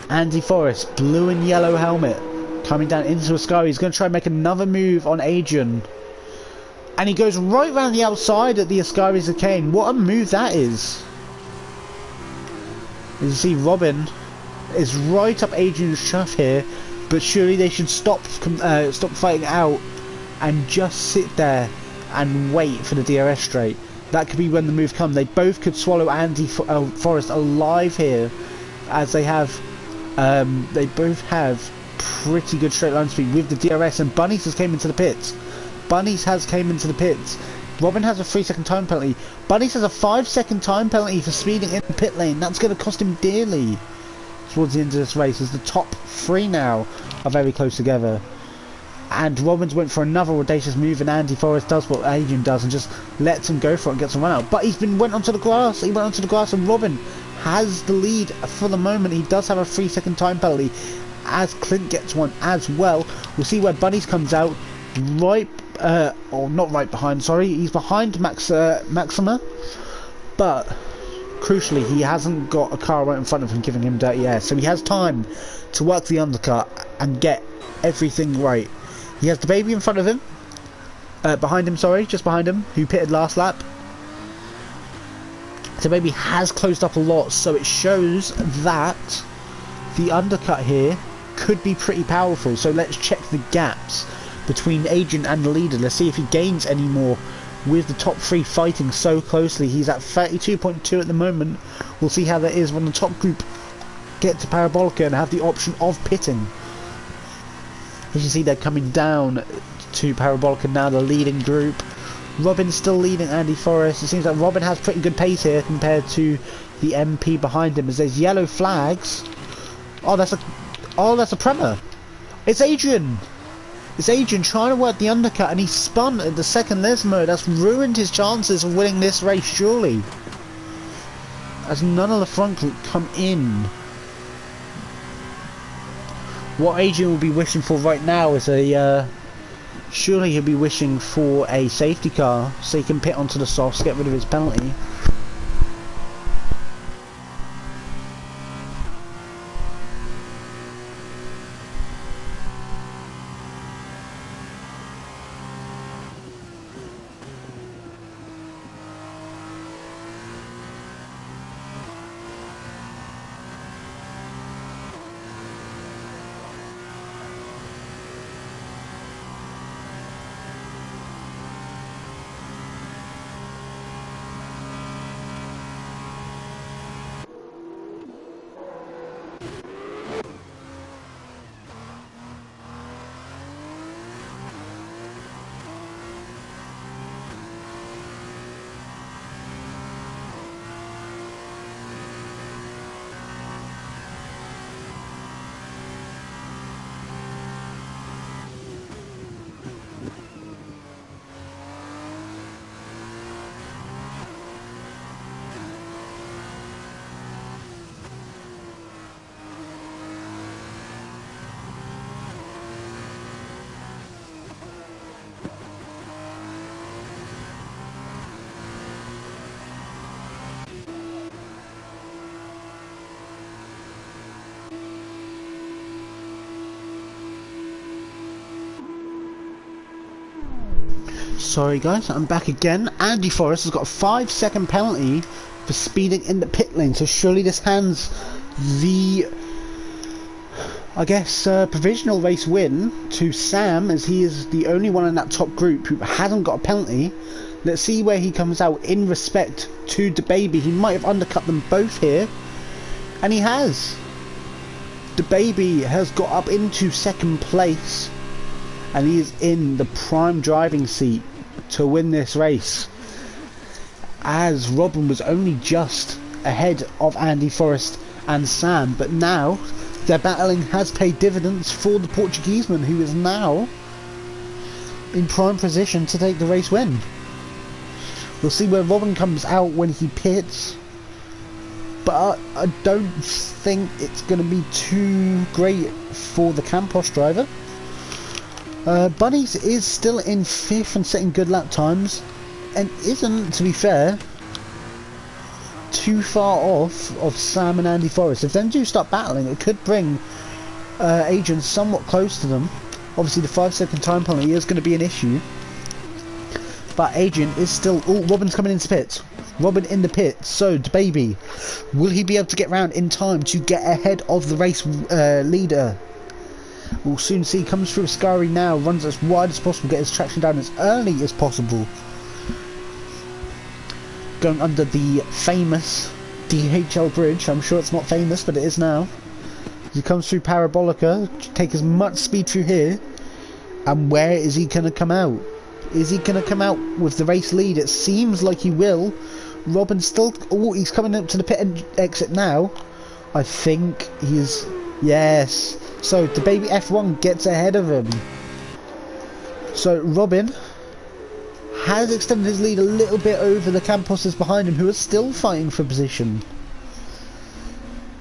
Andy Forrest, blue and yellow helmet, coming down into a sky. He's going to try and make another move on Adrian, and he goes right round the outside at the Ascari chicane. What a move that is. As you see, Robin is right up Adrian's chuff here, but surely they should stop fighting out and just sit there and wait for the DRS straight. That could be when the move comes. They both could swallow Andy Forrest alive here, as they both have pretty good straight line speed with the DRS. And Bunnies has came into the pits. Robin has a 3-second time penalty. Bunnies has a 5-second time penalty for speeding in the pit lane. That's going to cost him dearly towards the end of this race, as the top 3 now are very close together. And Robbins went for another audacious move, and Andy Forrest does what Adrian does and just lets him go for it and gets him run out. But went onto the grass. He went onto the grass, and Robin has the lead for the moment. He does have a 3-second time penalty, as Clint gets one as well. We'll see where Bunnies comes out. Right, or not right behind, sorry. He's behind Maxima. but crucially he hasn't got a car right in front of him giving him dirty air, so he has time to work the undercut and get everything right. He has the baby in front of him, behind him, sorry, just behind him, who pitted last lap. The baby has closed up a lot, so it shows that the undercut here could be pretty powerful. So let's check the gaps between Adrian and the leader. Let's see if he gains any more with the top three fighting so closely. He's at 32.2 at the moment. We'll see how that is when the top group get to Parabolica and have the option of pitting. As you see, they're coming down to Parabolica now, the leading group. Robin's still leading Andy Forrest. It seems like Robin has pretty good pace here compared to the MP behind him, as there's yellow flags. Oh, that's a Prema. It's Adrian. It's Adrian trying to work the undercut, and he spun at the second Lesmo. That's ruined his chances of winning this race, surely. As none of the front group come in. What Adrian will be wishing for right now is a... surely he'll be wishing for a safety car so he can pit onto the softs, get rid of his penalty. Sorry guys, I'm back again. Andy Forrest has got a 5-second penalty for speeding in the pit lane, so surely this hands the, I guess, provisional race win to Sam, as he is the only one in that top group who hasn't got a penalty. Let's see where he comes out in respect to DeBaby. He might have undercut them both here, and he has. DeBaby has got up into second place, and he is in the prime driving seat to win this race, as Robin was only just ahead of Andy Forrest and Sam, but now their battling has paid dividends for the Portugueseman, who is now in prime position to take the race win. We'll see where Robin comes out when he pits, but I don't think it's going to be too great for the Campos driver. Bunnies is still in 5th and setting good lap times, and isn't, to be fair, too far off of Sam and Andy Forrest. If them do start battling, it could bring Adrian somewhat close to them. Obviously the 5-second time penalty is going to be an issue, but Adrian is still... Oh, Robin's coming into pits. Robin in the pit. So, DeBaby, will he be able to get round in time to get ahead of the race leader? We'll soon see. Comes through Ascari now, runs as wide as possible, get his traction down as early as possible. Going under the famous DHL bridge. I'm sure it's not famous, but it is now. He comes through Parabolica, take as much speed through here. And where is he going to come out? Is he going to come out with the race lead? It seems like he will. Robin still... Oh, he's coming up to the pit exit now. I think he's... Yes. So, the baby F1 gets ahead of him. So, Robin has extended his lead a little bit over the Camposes behind him, who are still fighting for position.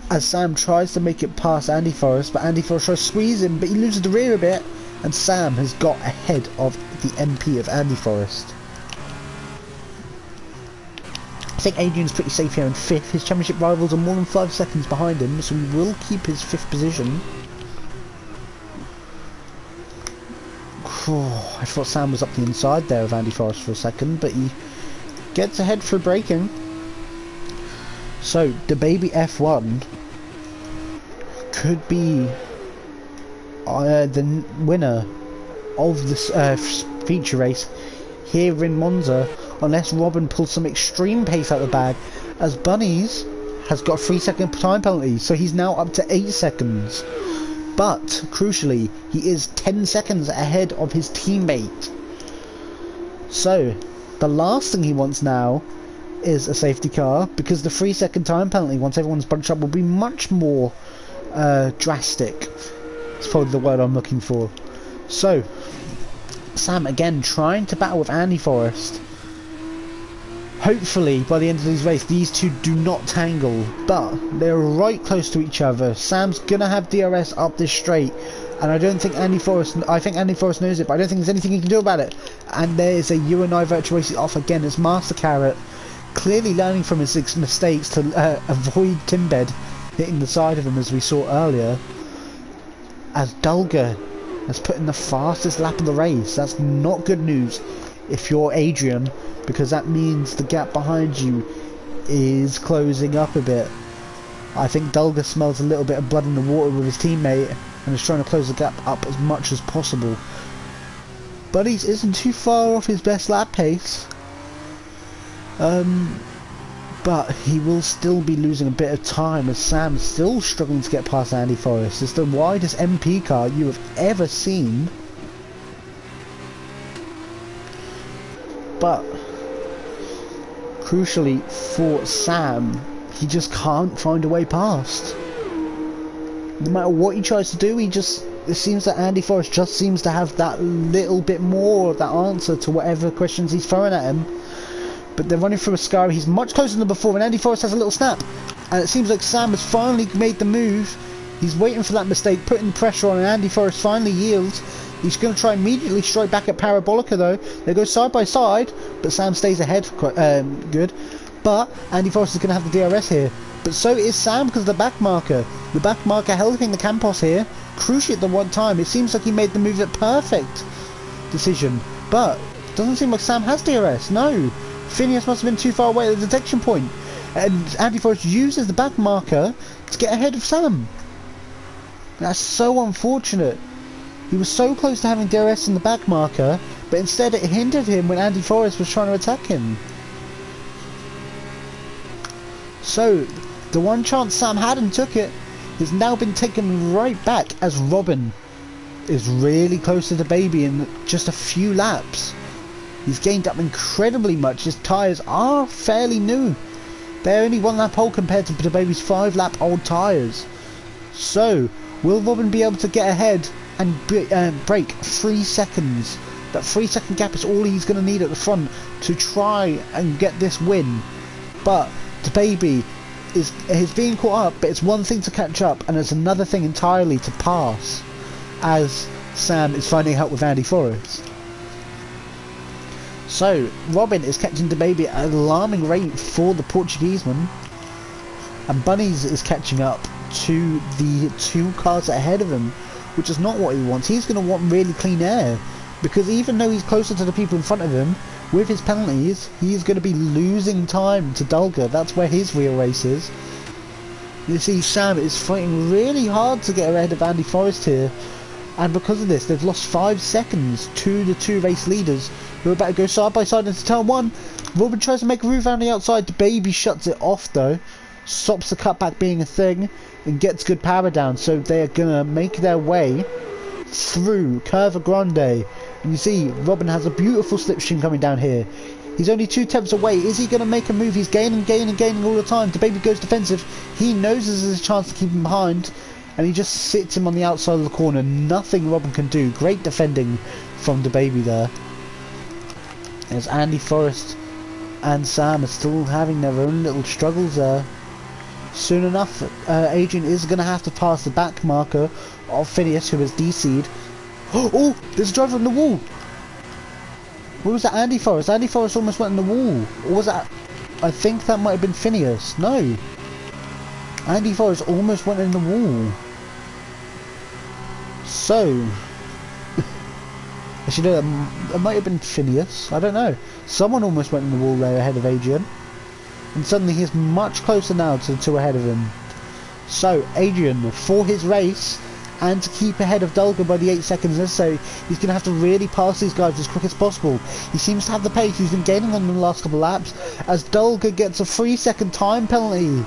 As Sam tries to make it past Andy Forrest, but Andy Forrest tries to squeeze him, but he loses the rear a bit, and Sam has got ahead of the MP of Andy Forrest. think Adrian's pretty safe here in 5th. His championship rivals are more than 5 seconds behind him, so he will keep his 5th position. I thought Sam was up the inside there of Andy Forrest for a second, but he gets ahead for braking. So, the baby F1 could be the winner of this feature race here in Monza, unless Robin pulls some extreme pace out of the bag, as Bunnies has got a 3-second time penalty, so he's now up to 8 seconds. But, crucially, he is 10 seconds ahead of his teammate. So, the last thing he wants now is a safety car, because the 3-second time penalty, once everyone's bunched up, will be much more drastic. It's probably the word I'm looking for. So, Sam again trying to battle with Andy Forrest. Hopefully, by the end of this race, these two do not tangle, but they're right close to each other. Sam's gonna have DRS up this straight, and I don't think Andy Forrest. I think Andy Forrest knows it, but I don't think there's anything he can do about it. And there's a UNI virtual race off again. It's Master Carrot, clearly learning from his mistakes to avoid Timbed hitting the side of him, as we saw earlier. As Dulger has put in the fastest lap of the race. That's not good news if you're Adrian, because that means the gap behind you is closing up a bit. I think Dulger smells a little bit of blood in the water with his teammate and is trying to close the gap up as much as possible. Buddies isn't too far off his best lap pace, but he will still be losing a bit of time, as Sam's still struggling to get past Andy Forrest. It's the widest MP car you have ever seen. But crucially for Sam, he just can't find a way past. No matter what he tries to do, it seems that Andy Forrest just seems to have that little bit more of that answer to whatever questions he's throwing at him. But they're running through a sky. He's much closer than before, and Andy Forrest has a little snap. And it seems like Sam has finally made the move. He's waiting for that mistake, putting pressure on, and Andy Forrest finally yields. He's going to try immediately straight back at Parabolica though. They go side by side, but Sam stays ahead good. But Andy Forrest is going to have the DRS here. But so is Sam because of the back marker. The back marker helping the Campos here. Crucially at the one time. It seems like he made the move at perfect decision. But it doesn't seem like Sam has DRS. No. Phineas must have been too far away at the detection point. And Andy Forrest uses the back marker to get ahead of Sam. That's so unfortunate. He was so close to having DRS in the back marker, but instead it hindered him when Andy Forrest was trying to attack him. So, the one chance Sam had and took it has now been taken right back, as Robin is really close to the baby in just a few laps. He's gained up incredibly much. His tyres are fairly new. They're only 1 lap old compared to the baby's 5 lap old tyres. So, will Robin be able to get ahead and break 3 seconds? That 3-second gap is all he's going to need at the front to try and get this win. But the baby is being caught up, but it's one thing to catch up and it's another thing entirely to pass, as Sam is finding help with Andy Forrest. So Robin is catching the baby at an alarming rate for the Portugueseman, and Bunnies is catching up to the 2 cars ahead of him, which is not what he wants. He's going to want really clean air, because even though he's closer to the people in front of him, with his penalties, he's going to be losing time to Dulger. That's where his real race is. You see, Sam is fighting really hard to get ahead of Andy Forrest here, and because of this, they've lost 5 seconds to the 2 race leaders, who are about to go side by side into turn 1. Robin tries to make a move around the outside. The baby shuts it off though, stops the cutback being a thing, and gets good power down. So they're gonna make their way through Curva Grande, and you see Robin has a beautiful slipstream coming down here. He's only 2 tenths away. Is he going to make a move? He's gaining all the time. The baby goes defensive. He knows there's a chance to keep him behind, and he just sits him on the outside of the corner. Nothing Robin can do. Great defending from the baby there. As Andy Forrest and Sam are still having their own little struggles there. Soon enough, Adrian is going to have to pass the back marker of Phineas, who has DC'd. Oh, there's a driver on the wall. What was that? Andy Forrest? Andy Forrest almost went in the wall. Or was that... I think that might have been Phineas. No. Andy Forrest almost went in the wall. So, actually no, it might have been Phineas. I don't know. Someone almost went in the wall there ahead of Adrian. And suddenly he's much closer now to the two ahead of him. So, Adrian, for his race, and to keep ahead of Dulger by the 8 seconds necessary, he's going to have to really pass these guys as quick as possible. He seems to have the pace. He's been gaining on them the last couple of laps, as Dulger gets a 3-second time penalty.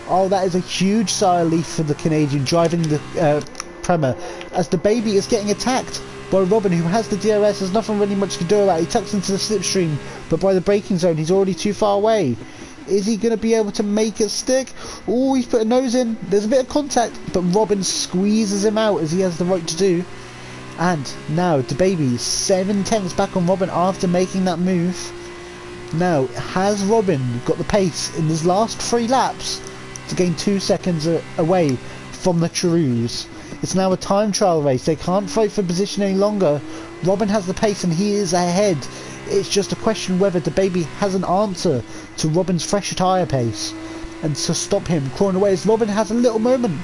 Oh, that is a huge sigh of relief for the Canadian driving the Prema, as the baby is getting attacked by Robin, who has the DRS. There's nothing really much to do about it. He tucks into the slipstream, but by the braking zone, he's already too far away. Is he going to be able to make it stick? Oh, he's put a nose in. There's a bit of contact, but Robin squeezes him out, as he has the right to do. And now, DeBaby, 7/10 back on Robin after making that move. Now, has Robin got the pace in his last 3 laps to gain 2 seconds away from the Cheroos? It's now a time trial race. They can't fight for position any longer. Robin has the pace and he is ahead. It's just a question whether DeBaby has an answer to Robin's fresher tyre pace and to stop him crawling away, as Robin has a little moment.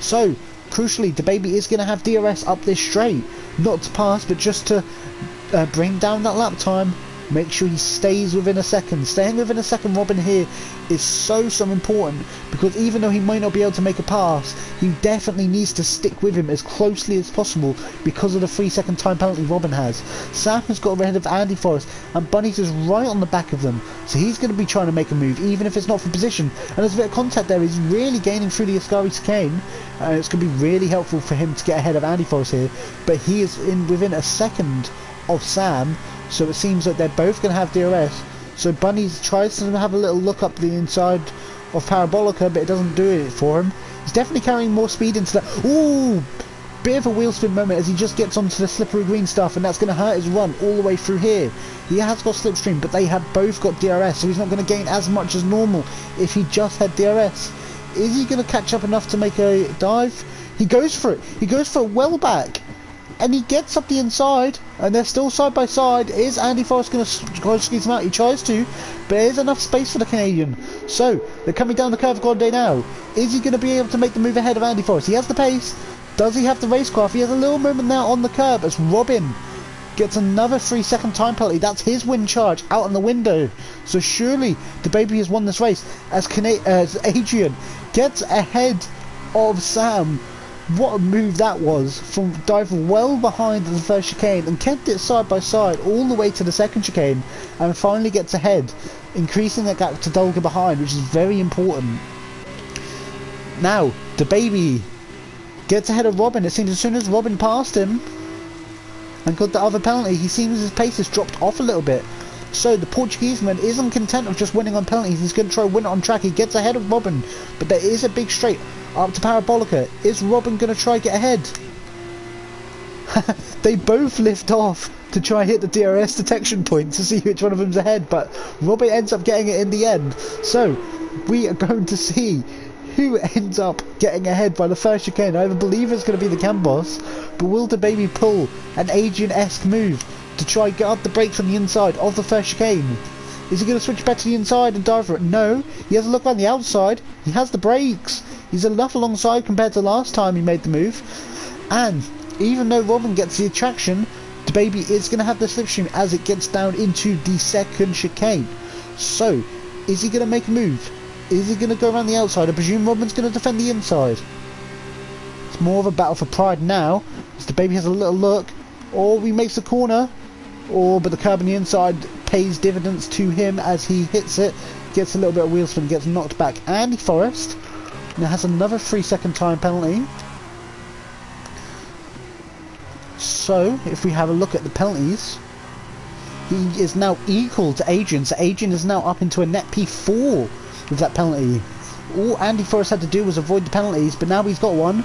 So, crucially, DeBaby is going to have DRS up this straight. Not to pass, but just to bring down that lap time. Make sure he stays within a second. Staying within a second, Robin, here is so important, because even though he might not be able to make a pass, he definitely needs to stick with him as closely as possible because of the 3-second time penalty Robin has. Sam has got ahead of Andy Forrest, and Bunny's is right on the back of them, so he's going to be trying to make a move even if it's not for position. And there's a bit of contact there. He's really gaining through the Ascari chicane. It's going to be really helpful for him to get ahead of Andy Forrest here, but he is within a second of Sam. So it seems that they're both going to have DRS. So Bunny tries to have a little look up the inside of Parabolica, but it doesn't do it for him. He's definitely carrying more speed into that. Ooh! Bit of a wheel spin moment as he just gets onto the slippery green stuff, and that's going to hurt his run all the way through here. He has got slipstream, but they have both got DRS, so he's not going to gain as much as normal if he just had DRS. Is he going to catch up enough to make a dive? He goes for it. He goes for it well back. And he gets up the inside, and they're still side by side. Is Andy Forrest going to squeeze him out? He tries to, but there's enough space for the Canadian. So, they're coming down the curve of Grande now. Is he going to be able to make the move ahead of Andy Forrest? He has the pace. Does he have the racecraft? He has a little moment now on the curb as Robin gets another 3-second time penalty. That's his wind charge out on the window. So surely DeBaby has won this race as Adrian gets ahead of Sam. What a move that was, from diving well behind the first chicane and kept it side by side all the way to the second chicane, and finally gets ahead, increasing that gap to Dulger behind, which is very important. Now, DeBaby gets ahead of Robin. It seems as soon as Robin passed him and got the other penalty, he seems his pace has dropped off a little bit. So the Portuguese man isn't content with just winning on penalties. He's going to try and win it on track. He gets ahead of Robin, but there is a big straight up to Parabolica. Is Robin going to try and get ahead? They both lift off to try and hit the DRS detection point to see which one of them's ahead, but Robin ends up getting it in the end. So we are going to see who ends up getting ahead by the first chicane. I believe it's going to be the Cam boss, but will DeBaby pull an Adrian-esque move to try and get up the brakes on the inside of the first chicane? Is he going to switch back to the inside and dive for it? No. He has a look around the outside. He has the brakes. He's enough alongside compared to last time he made the move. And even though Robin gets the attraction, DeBaby is going to have the slipstream as it gets down into the second chicane. So, is he going to make a move? Is he going to go around the outside? I presume Robin's going to defend the inside. It's more of a battle for pride now, as DeBaby has a little look. Or he makes a corner. But the curb on the inside pays dividends to him as he hits it. Gets a little bit of wheel spin, gets knocked back. Andy Forrest now has another 3-second time penalty. So, if we have a look at the penalties, he is now equal to Adrian. So Adrian is now up into a net P4 with that penalty. All Andy Forrest had to do was avoid the penalties, but now he's got one.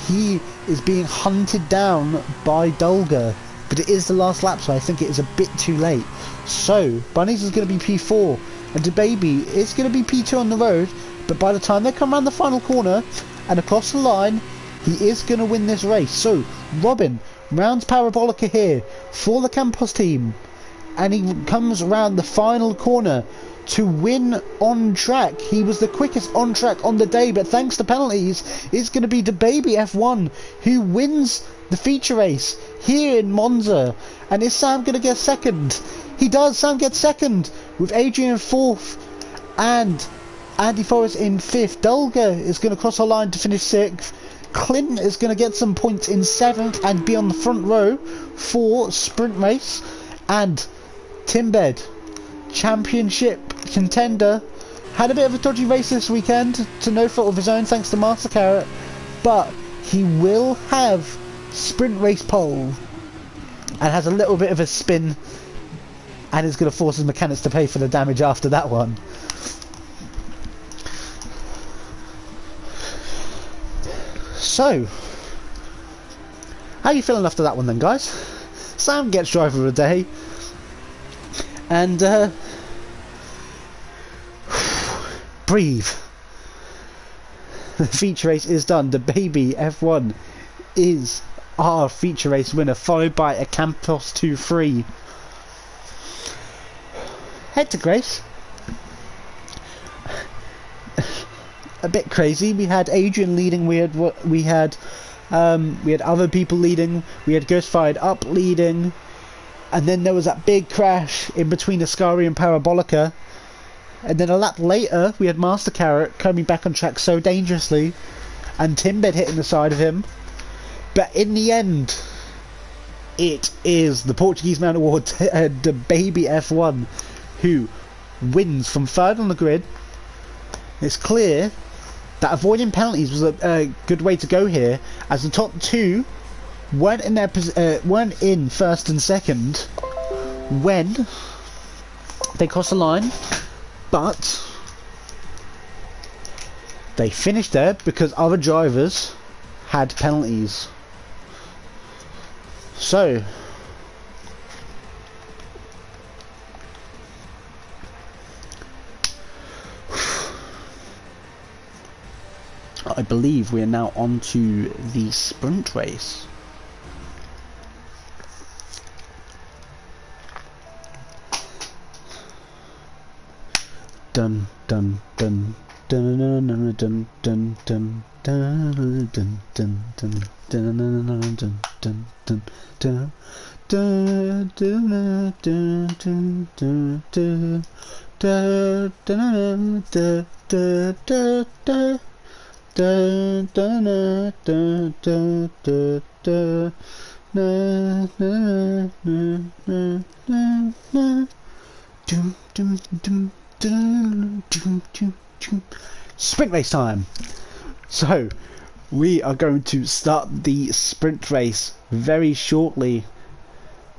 He is being hunted down by Dulger. But it is the last lap, so I think it is a bit too late. So, Bunnies is going to be P4, and DeBaby is going to be P2 on the road, but by the time they come around the final corner and across the line, he is going to win this race. So, Robin rounds Parabolica here for the Campos team, and he comes around the final corner to win on track. He was the quickest on track on the day, but thanks to penalties, it's going to be DaBaby F1 who wins the feature race here in Monza. And is Sam going to get second? He does. Sam gets second with Adrian in fourth and Andy Forrest in fifth. Dulger is going to cross the line to finish sixth. Clinton is going to get some points in seventh and be on the front row for sprint race. And Timbed, championship contender, had a bit of a dodgy race this weekend to no fault of his own thanks to Master Carrot, but he will have sprint race pole and has a little bit of a spin and is going to force his mechanics to pay for the damage after that one. So, how are you feeling after that one then, guys? Sam gets driver of the day, and breathe. The feature race is done. DaBaby F1 is our feature race winner, followed by a Campos 2-3. Head to Grace. A bit crazy. We had Adrian leading. We had other people leading. We had Ghost Fired Up leading, and then there was that big crash in between Ascari and Parabolica. And then a lap later, we had Master Carrot coming back on track so dangerously, and Timbed hitting the side of him. But in the end, it is the Portuguese Man Award DaBaby F1 who wins from third on the grid. It's clear that avoiding penalties was a good way to go here, as the top two weren't in first and second when they crossed the line, but they finished there because other drivers had penalties. So I believe we are now on to the sprint race. Dun dun dun dun dun dun dun dun dun dun dun dun dun dun sprint race time. So we are going to start the sprint race very shortly.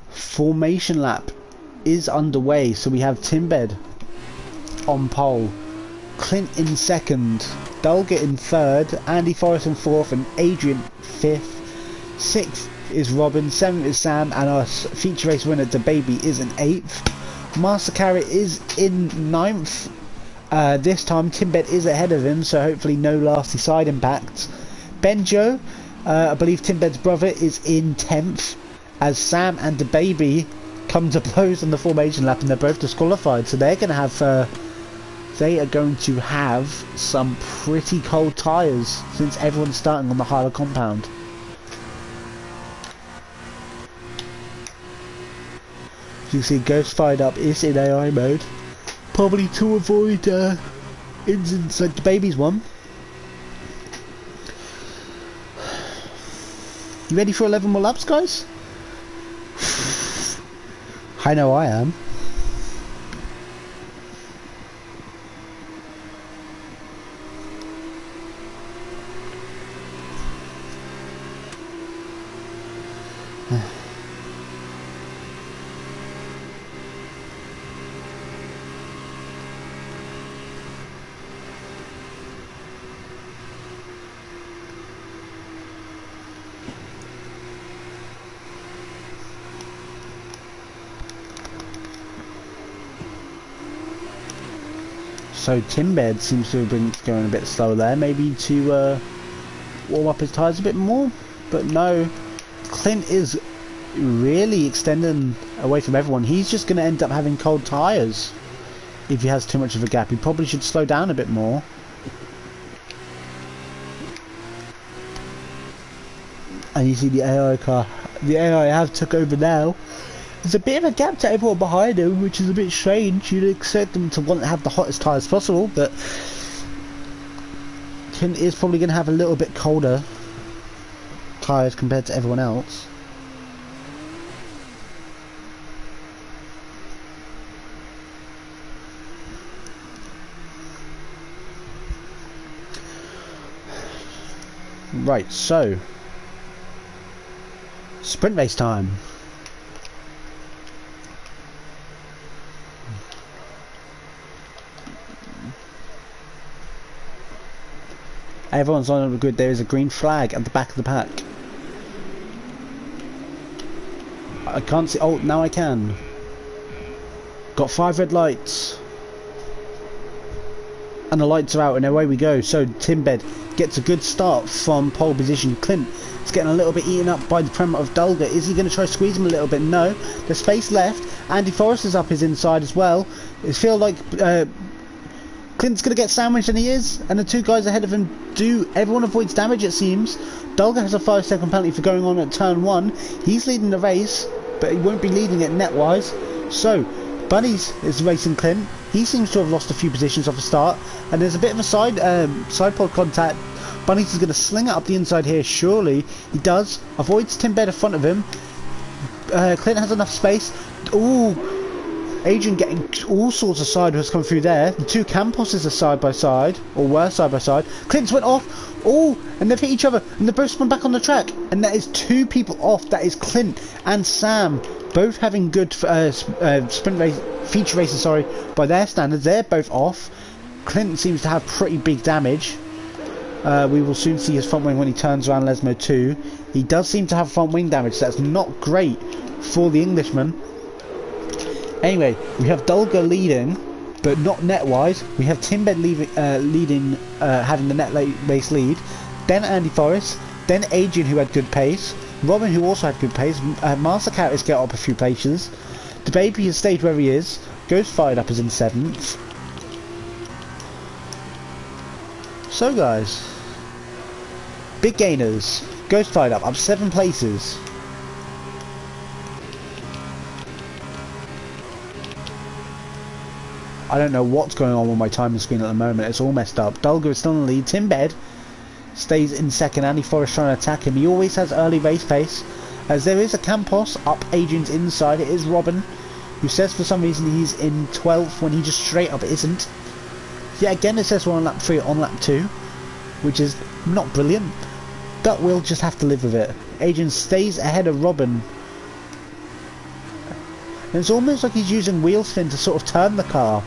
Formation lap is underway, so we have Timbed on pole, Clint in second, Dulger in third, Andy Forrest in fourth, and Adrian fifth. Sixth is Robin, seventh is Sam, and our feature race winner DaBaby is in eighth. Master Carrot is in ninth. This time Timbed is ahead of him, so hopefully no nasty side impacts. Benjo, I believe Timbed's brother, is in 10th, as Sam and DaBaby come to blows on the formation lap, and they're both disqualified, so they're going to have they are going to have some pretty cold tyres since everyone's starting on the harder compound. As you see, Ghost Fired Up is in AI mode, probably to avoid incidents like DaBaby's one. You ready for 11 more laps, guys? I know I am. So Timbed seems to have been going a bit slow there, maybe to warm up his tyres a bit more, but no, Clint is really extending away from everyone. He's just going to end up having cold tyres. if he has too much of a gap. He probably should slow down a bit more. And you see the AI car. The AI have took over now. There's a bit of a gap to everyone behind him, which is a bit strange. You'd expect them to want to have the hottest tyres possible, but Clint is probably going to have a little bit colder tyres compared to everyone else. Right, so sprint race time. Everyone's on the grid. There is a green flag at the back of the pack. I can't see. Oh, now I can. Got 5 red lights. And the lights are out, and away we go. So Timbed gets a good start from pole position. Clint is getting a little bit eaten up by the prem of Dulga. Is he going to try to squeeze him a little bit? No. There's space left. Andy Forrest is up his inside as well. It feels like Clint's going to get sandwiched, and he is. And the 2 guys ahead of him do. Everyone avoids damage, it seems. Dulga has a 5-second penalty for going on at turn 1. He's leading the race, but he won't be leading it net-wise. So Bunnies is racing Clint. He seems to have lost a few positions off the start, and there's a bit of a side pod contact. Bunnies is going to sling it up the inside here, surely. He does. Avoids Timbed in front of him. Clint has enough space. Ooh, Adrian getting all sorts of sideways come through there. The 2 Camposes are side by side, or were side by side. Clint's went off. Oh, and they've hit each other, and they both spun back on the track. And that is 2 people off. That is Clint and Sam, both having good sprint race, feature races, sorry, by their standards. They're both off. Clint seems to have pretty big damage. We will soon see his front wing when he turns around Lesmo 2. He does seem to have front wing damage. So that's not great for the Englishman. Anyway, we have Dulga leading, but not net-wise. We have Timbed leading, having the net race lead. Then Andy Forrest. Then Adrian, who had good pace. Robin, who also had good pace. Master Cat get up a few places. The baby has stayed where he is. Goes fired up as in 7th. So guys, big gainers. Goes fired up 7 places. I don't know what's going on with my timing screen at the moment. It's all messed up. Dulga is still in the lead. Timbed stays in 2nd. Andy Forrest trying to attack him. He always has early race pace. As there is a Campos up Adrian's inside. It is Robin, who says for some reason he's in 12th when he just straight up isn't. Yeah, again it says we're on lap 3 on lap 2, which is not brilliant, but we'll just have to live with it. Adrian stays ahead of Robin. And it's almost like he's using wheel spin to sort of turn the car.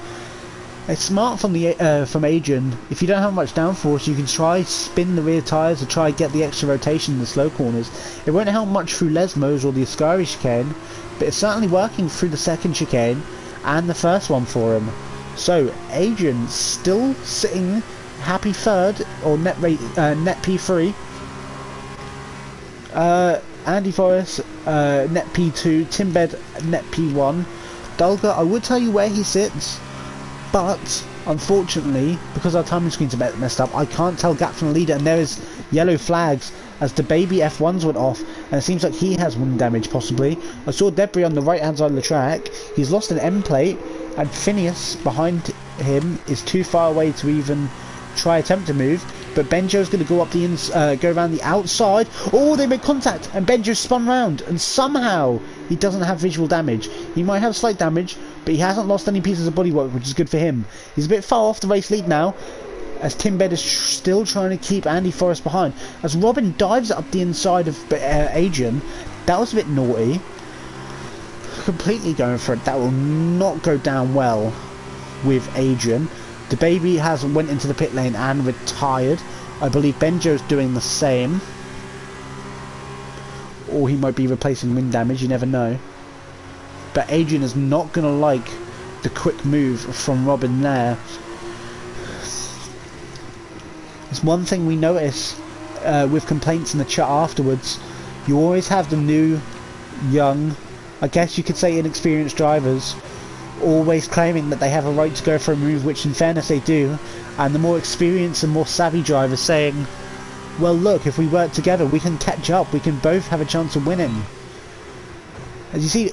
It's smart from Adrian. If you don't have much downforce, you can try spin the rear tyres to try get the extra rotation in the slow corners. It won't help much through Lesmos or the Ascari chicane, but it's certainly working through the 2nd chicane and the 1st one for him. So Adrian still sitting happy 3rd, or net P3. Andy Forrest net P2, Timbed net P1. Dulga, I would tell you where he sits, but unfortunately, because our timing screen's a bit messed up, I can't tell gap from the leader, and there is yellow flags as the baby F1s went off, and it seems like he has wind damage possibly. I saw debris on the right hand side of the track. He's lost an M plate, and Phineas behind him is too far away to even try attempt to move. But Benjo's going to go up the go around the outside. Oh, they made contact, and Benjo spun round, and somehow he doesn't have visual damage. He might have slight damage, but he hasn't lost any pieces of bodywork, which is good for him. He's a bit far off the race lead now, as Timbed is still trying to keep Andy Forrest behind. As Robin dives up the inside of Adrian, that was a bit naughty. Completely going for it. That will not go down well with Adrian. The baby has went into the pit lane and retired. I believe Benjo's doing the same. Or he might be replacing wind damage, you never know. But Adrian is not going to like the quick move from Robin there. It's one thing we notice with complaints in the chat afterwards. You always have the new, young, I guess you could say inexperienced drivers always claiming that they have a right to go for a move, which in fairness they do, and the more experienced and more savvy drivers saying, well look, if we work together we can catch up, we can both have a chance of winning. As you see,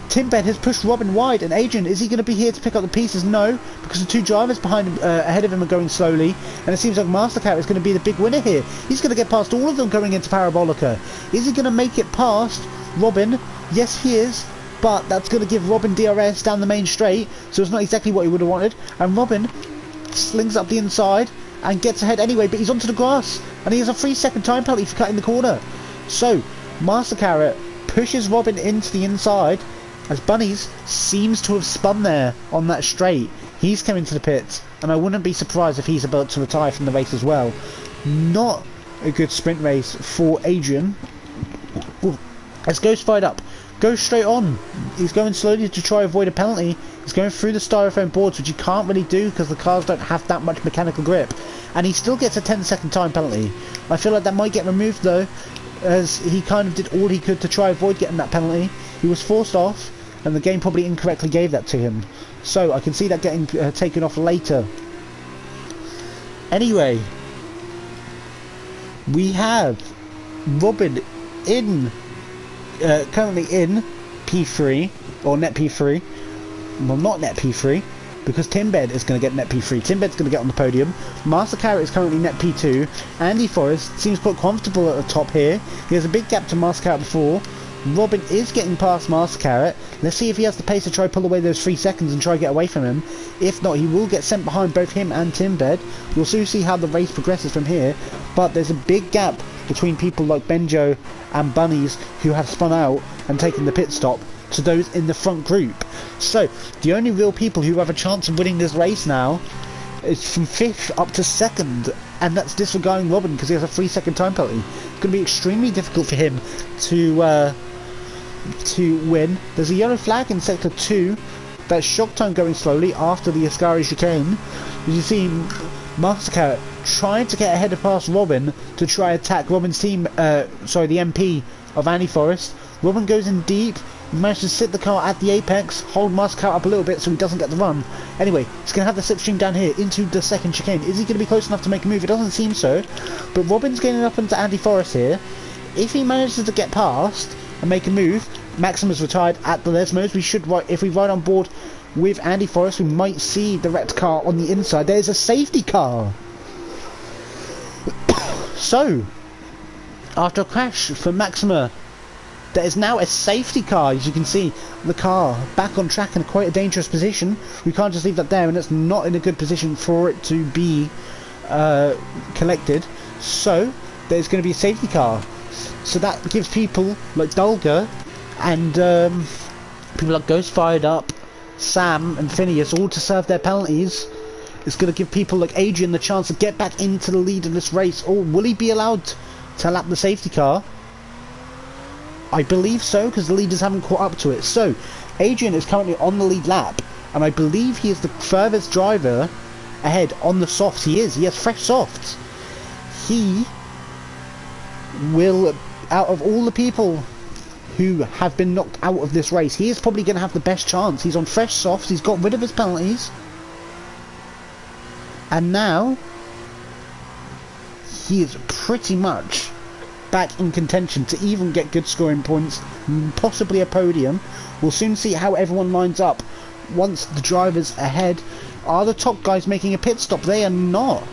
Timbed has pushed Robin wide, and Adrian, is he going to be here to pick up the pieces? No, because the two drivers behind him, ahead of him are going slowly, and it seems like Mastercat is going to be the big winner here. He's going to get past all of them going into Parabolica. Is he going to make it past Robin? Yes, he is, but that's going to give Robin DRS down the main straight, so it's not exactly what he would have wanted, and Robin slings up the inside and gets ahead anyway, but he's onto the grass, and he has a 3-second time penalty for cutting the corner. So, Master Carrot pushes Robin into the inside, as Bunnies seems to have spun there on that straight. He's coming to the pits, and I wouldn't be surprised if he's about to retire from the race as well. Not a good sprint race for Adrian. As Ghost fired up, goes straight on. He's going slowly to try avoid a penalty. He's going through the styrofoam boards, which you can't really do because the cars don't have that much mechanical grip, and he still gets a 10-second time penalty. I feel like that might get removed though, as he kind of did all he could to try avoid getting that penalty. He was forced off, and the game probably incorrectly gave that to him. So I can see that getting taken off later. Anyway, we have Robin in currently in P3, or net P3. Well, not net P3, because Timbed is going to get net P3. Timbed's going to get on the podium. Master Carrot is currently net P2. Andy Forrest seems quite comfortable at the top here. He has a big gap to Master Carrot before. Robin is getting past Master Carrot. Let's see if he has the pace to try pull away those 3 seconds and try to get away from him. If not, he will get sent behind both him and Timbed. We'll soon see how the race progresses from here. But there's a big gap between people like Benjo and Bunnies, who have spun out and taken the pit stop, to those in the front group. So the only real people who have a chance of winning this race now is from 5th up to 2nd, and that's disregarding Robin because he has a 3-second time penalty. It's going to be extremely difficult for him to win. There's a yellow flag in sector 2. That's Shock Time going slowly after the Ascari chicane. As you see, Master Carrot trying to get ahead of past Robin to try attack Robin's team, the MP of Andy Forrest. Robin goes in deep, manages to sit the car at the apex, hold Master Carrot up a little bit so he doesn't get the run. Anyway, he's going to have the slipstream down here into the 2nd chicane. Is he going to be close enough to make a move? It doesn't seem so, but Robin's getting up into Andy Forrest here. If he manages to get past and make a move, Maximus retired at the Lesmos. We should, if we ride on board with Andy Forrest, we might see the wrecked car on the inside. There's a safety car. So, after a crash for Maxima, there is now a safety car. As you can see, the car back on track in quite a dangerous position. We can't just leave that there, and it's not in a good position for it to be collected. So there's going to be a safety car. So that gives people like Dulga and people like Ghost Fired Up, Sam and Phineas all to serve their penalties. It's going to give people like Adrian the chance to get back into the lead of this race. Or will he be allowed to lap the safety car? I believe so, because the leaders haven't caught up to it. So, Adrian is currently on the lead lap, and I believe he is the furthest driver ahead on the softs. He is. He has fresh softs. He will, out of all the people who have been knocked out of this race, he is probably going to have the best chance. He's on fresh softs. He's got rid of his penalties. And now, he is pretty much back in contention to even get good scoring points, possibly a podium. We'll soon see how everyone lines up once the drivers ahead. Are the top guys making a pit stop? They are not.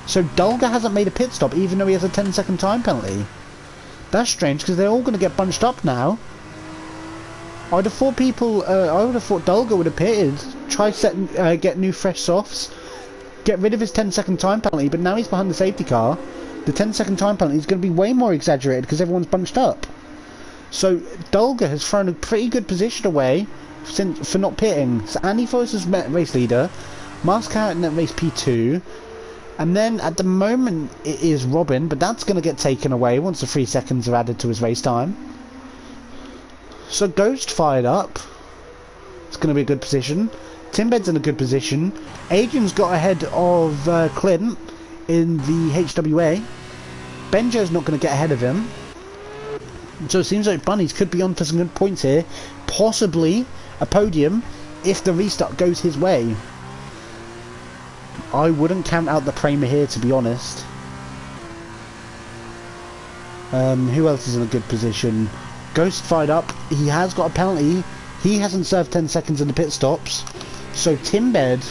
So Dulga hasn't made a pit stop even though he has a 10-second time penalty. That's strange because they're all going to get bunched up now. I would have thought Dulga would have pitted, try get new fresh softs, get rid of his 10-second time penalty, but now he's behind the safety car. The 10-second time penalty is going to be way more exaggerated because everyone's bunched up. So Dulga has thrown a pretty good position away for not pitting. So Andy Forrest is race leader, Master Carrot in race P2, and then at the moment it is Robin, but that's going to get taken away once the 3 seconds are added to his race time. So Ghost Fired Up. It's going to be a good position. Timbed's in a good position. Adrian's got ahead of Clint in the HWA. Benjo's not going to get ahead of him. So it seems like Bunnies could be on for some good points here. Possibly a podium. if the restart goes his way, I wouldn't count out the Prema here, to be honest. Who else is in a good position? Ghost fired up. He has got a penalty. He hasn't served 10 seconds in the pit stops. So Timbed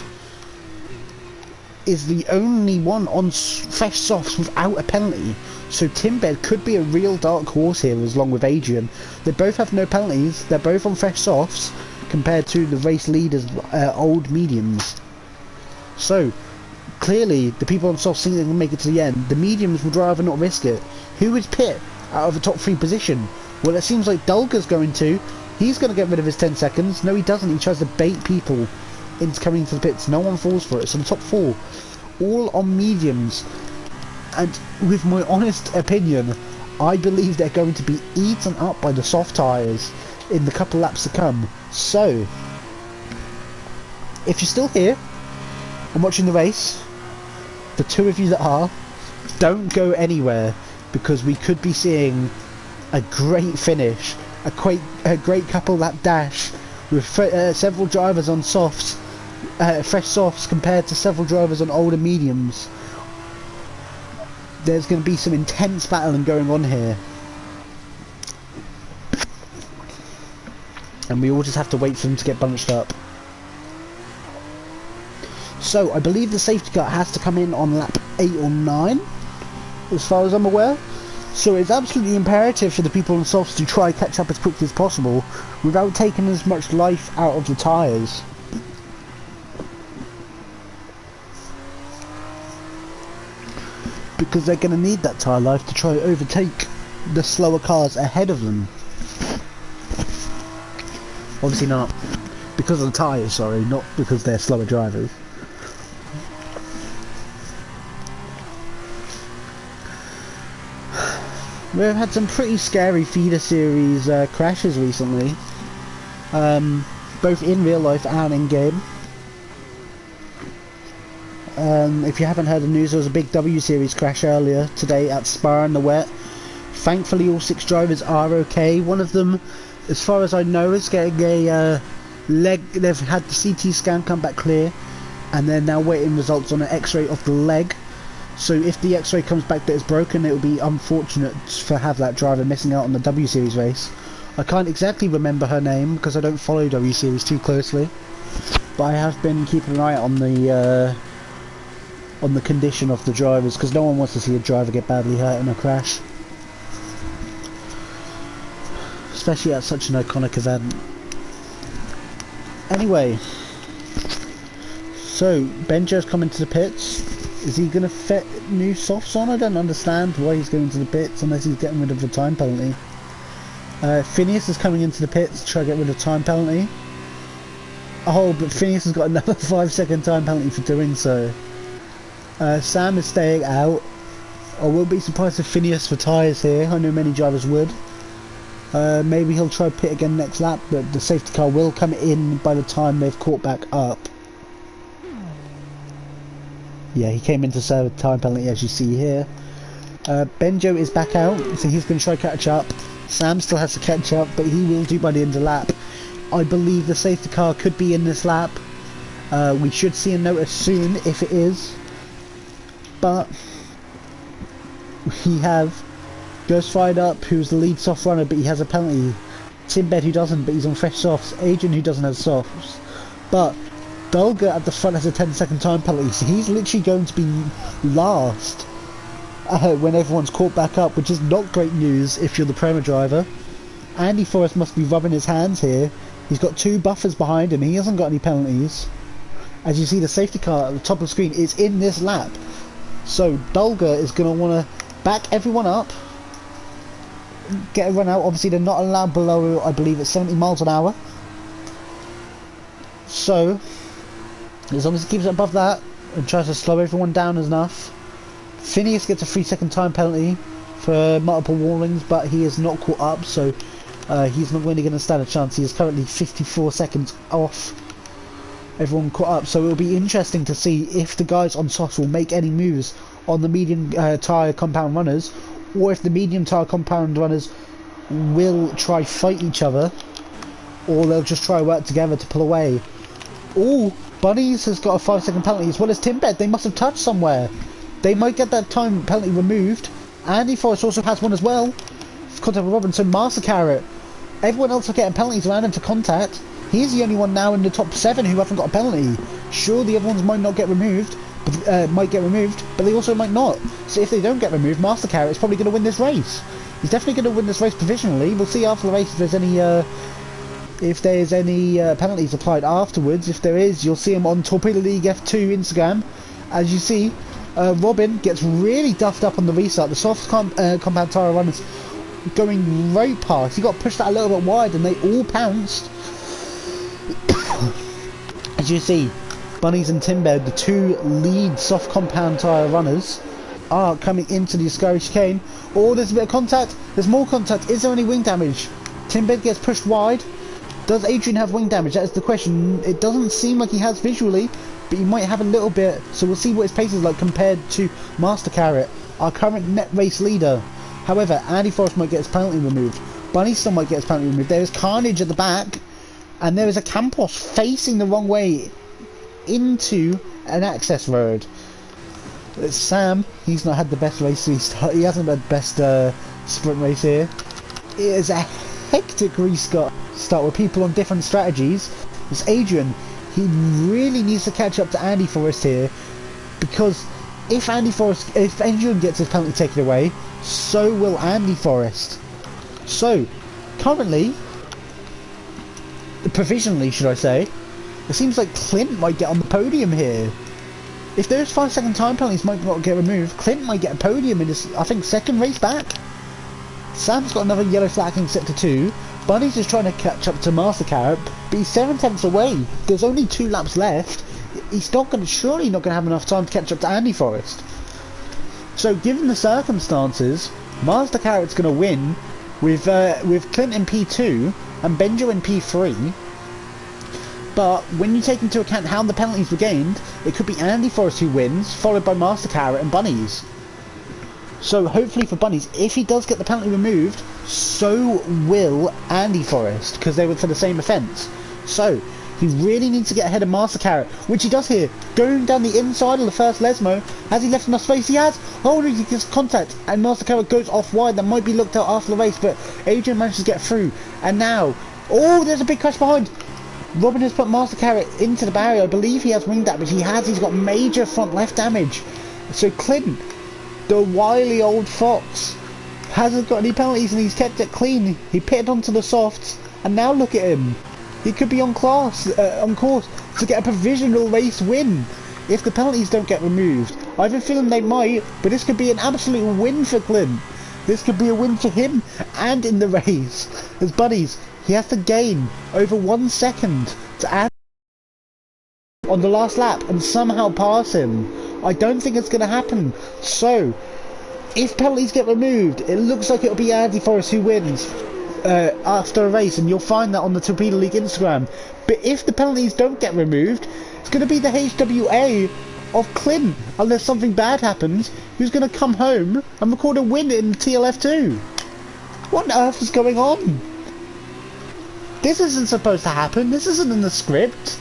is the only one on fresh softs without a penalty. So Timbed could be a real dark horse here, as long with Adrian. They both have no penalties. They're both on fresh softs compared to the race leaders' old mediums. So clearly, the people on softs think they can make it to the end. The mediums would rather not risk it. Who would pit out of the top 3 position? Well, it seems like Dulger's going to. He's going to get rid of his 10 seconds. No, he doesn't. He tries to bait people into coming into the pits. No one falls for it. So the top 4, all on mediums. And with my honest opinion, I believe they're going to be eaten up by the soft tyres in the couple laps to come. So, if you're still here and watching the race, the 2 of you that are, don't go anywhere, because we could be seeing a great finish, a great couple lap dash with several drivers on softs, fresh softs compared to several drivers on older mediums. There's going to be some intense battling going on here, and we all just have to wait for them to get bunched up. So I believe the safety car has to come in on lap 8 or 9, as far as I'm aware. So it's absolutely imperative for the people on softs to try catch up as quickly as possible without taking as much life out of the tyres. Because they're going to need that tyre life to try to overtake the slower cars ahead of them. Obviously not because of the tyres, sorry, not because they're slower drivers. We've had some pretty scary feeder series crashes recently, both in real life and in game. If you haven't heard the news, there was a big W series crash earlier today at Spa in the wet. Thankfully all 6 drivers are okay. One of them, as far as I know, is getting a leg. They've had the CT scan come back clear, and they're now waiting results on an X-ray of the leg. So if the X-ray comes back that it's broken, it will be unfortunate to have that driver missing out on the W Series race. I can't exactly remember her name because I don't follow W Series too closely, but I have been keeping an eye on the condition of the drivers, because no one wants to see a driver get badly hurt in a crash, especially at such an iconic event. Anyway, so Benjo's coming to the pits. Is he going to fit new softs on? I don't understand why he's going to the pits unless he's getting rid of the time penalty. Phineas is coming into the pits to try to get rid of time penalty. Oh, but Phineas has got another 5-second time penalty for doing so. Sam is staying out. I wouldn't be surprised if Phineas retires here. I know many drivers would. Maybe he'll try pit again next lap, but the safety car will come in by the time they've caught back up. Yeah, he came in to serve a time penalty, as you see here. Benjo is back out, so he's going to try to catch up. Sam still has to catch up, but he will do by the end of the lap. I believe the safety car could be in this lap. We should see a notice soon if it is. But we have Ghost fired up, who's the lead soft runner, but he has a penalty. Timbed, who doesn't, but he's on fresh softs. Adrian, who doesn't have softs. But Dulger at the front has a 10-second time penalty, so he's literally going to be last when everyone's caught back up, which is not great news if you're the Prema driver. Andy Forrest must be rubbing his hands here. He's got 2 buffers behind him, he hasn't got any penalties. As you see, the safety car at the top of the screen is in this lap. So Dulger is going to want to back everyone up, get a run out. Obviously they're not allowed below, I believe it's 70 miles an hour. So as long as he keeps it above that and tries to slow everyone down enough. Phineas gets a 3-second time penalty for multiple warnings, but he is not caught up, so he's not really going to stand a chance. He is currently 54 seconds off everyone caught up, so it'll be interesting to see if the guys on softs will make any moves on the medium tyre compound runners, or if the medium tyre compound runners will try fight each other, or they'll just try work together to pull away. Oh, Bunnies has got a 5-second penalty as well as Timbed. They must have touched somewhere. They might get that time penalty removed. Andy Forrest also has one as well. Contact with Robin, so Master Carrot. Everyone else are getting penalties around him for contact. He's the only one now in the top 7 who haven't got a penalty. Sure, the other ones might not get removed, but they also might not. So if they don't get removed, Master Carrot is probably going to win this race. He's definitely going to win this race provisionally. We'll see after the race if there's any penalties applied afterwards. If there is, you'll see him on Torpedo League F2 Instagram. As you see, Robin gets really duffed up on the restart. The soft compound tyre runners going right past. He got pushed out a little bit wide and they all pounced. As you see, Bunnies and Timbed, the 2 lead soft compound tyre runners, are coming into the Ascari chicane. Oh, there's a bit of contact. There's more contact. Is there any wing damage? Timbed gets pushed wide. Does Adrian have wing damage? That is the question. It doesn't seem like he has visually, but he might have a little bit. So we'll see what his pace is like compared to Master Carrot, our current net race leader. However, Andy Forrest might get his penalty removed. Bunny still might get his penalty removed. There is carnage at the back, and there is a Campos facing the wrong way into an access road. It's Sam. He's not had the best race restart. He hasn't had the best sprint race here. It is a hectic restart with people on different strategies. It's Adrian. He really needs to catch up to Andy Forrest here, because if Adrian gets his penalty taken away, so will Andy Forrest. So, currently, provisionally should I say, it seems like Clint might get on the podium here. If those 5-second time penalties might not get removed, Clint might get a podium in his, I think, 2nd race back. Sam's got another yellow flag in sector 2. Bunny's just trying to catch up to Master Carrot, but he's 7 tenths away. There's only 2 laps left. He's surely not going to have enough time to catch up to Andy Forrest. So, given the circumstances, Master Carrot's going to win with Clint in P2 and Benjo in P3. But when you take into account how the penalties were gained, it could be Andy Forrest who wins, followed by Master Carrot and Bunnies. So hopefully for Bunnies, if he does get the penalty removed, so will Andy Forrest, because they were for the same offence. So he really needs to get ahead of Master Carrot, which he does here, going down the inside of the first Lesmo. Has he left enough space? He has! Oh, he gets contact, and Master Carrot goes off wide. That might be looked at after the race, but Adrian managed to get through. And now, oh, there's a big crash behind! Robin has put Master Carrot into the barrier. I believe he has wing damage. He's got major front left damage. So Clint, the wily old fox, hasn't got any penalties and he's kept it clean. He pitted onto the softs, and now look at him. He could be on course to get a provisional race win if the penalties don't get removed. I have a feeling they might, but this could be an absolute win for Clint. This could be a win for him and in the race. As Bunnies, he has to gain over 1 second to add on the last lap and somehow pass him. I don't think it's going to happen. So, if penalties get removed, it looks like it'll be Andy Forrest who wins after a race, and you'll find that on the Torpedo League Instagram. But if the penalties don't get removed, it's going to be the HWA of Clint, unless something bad happens, who's going to come home and record a win in TLF2. What on earth is going on? This isn't supposed to happen. This isn't in the script.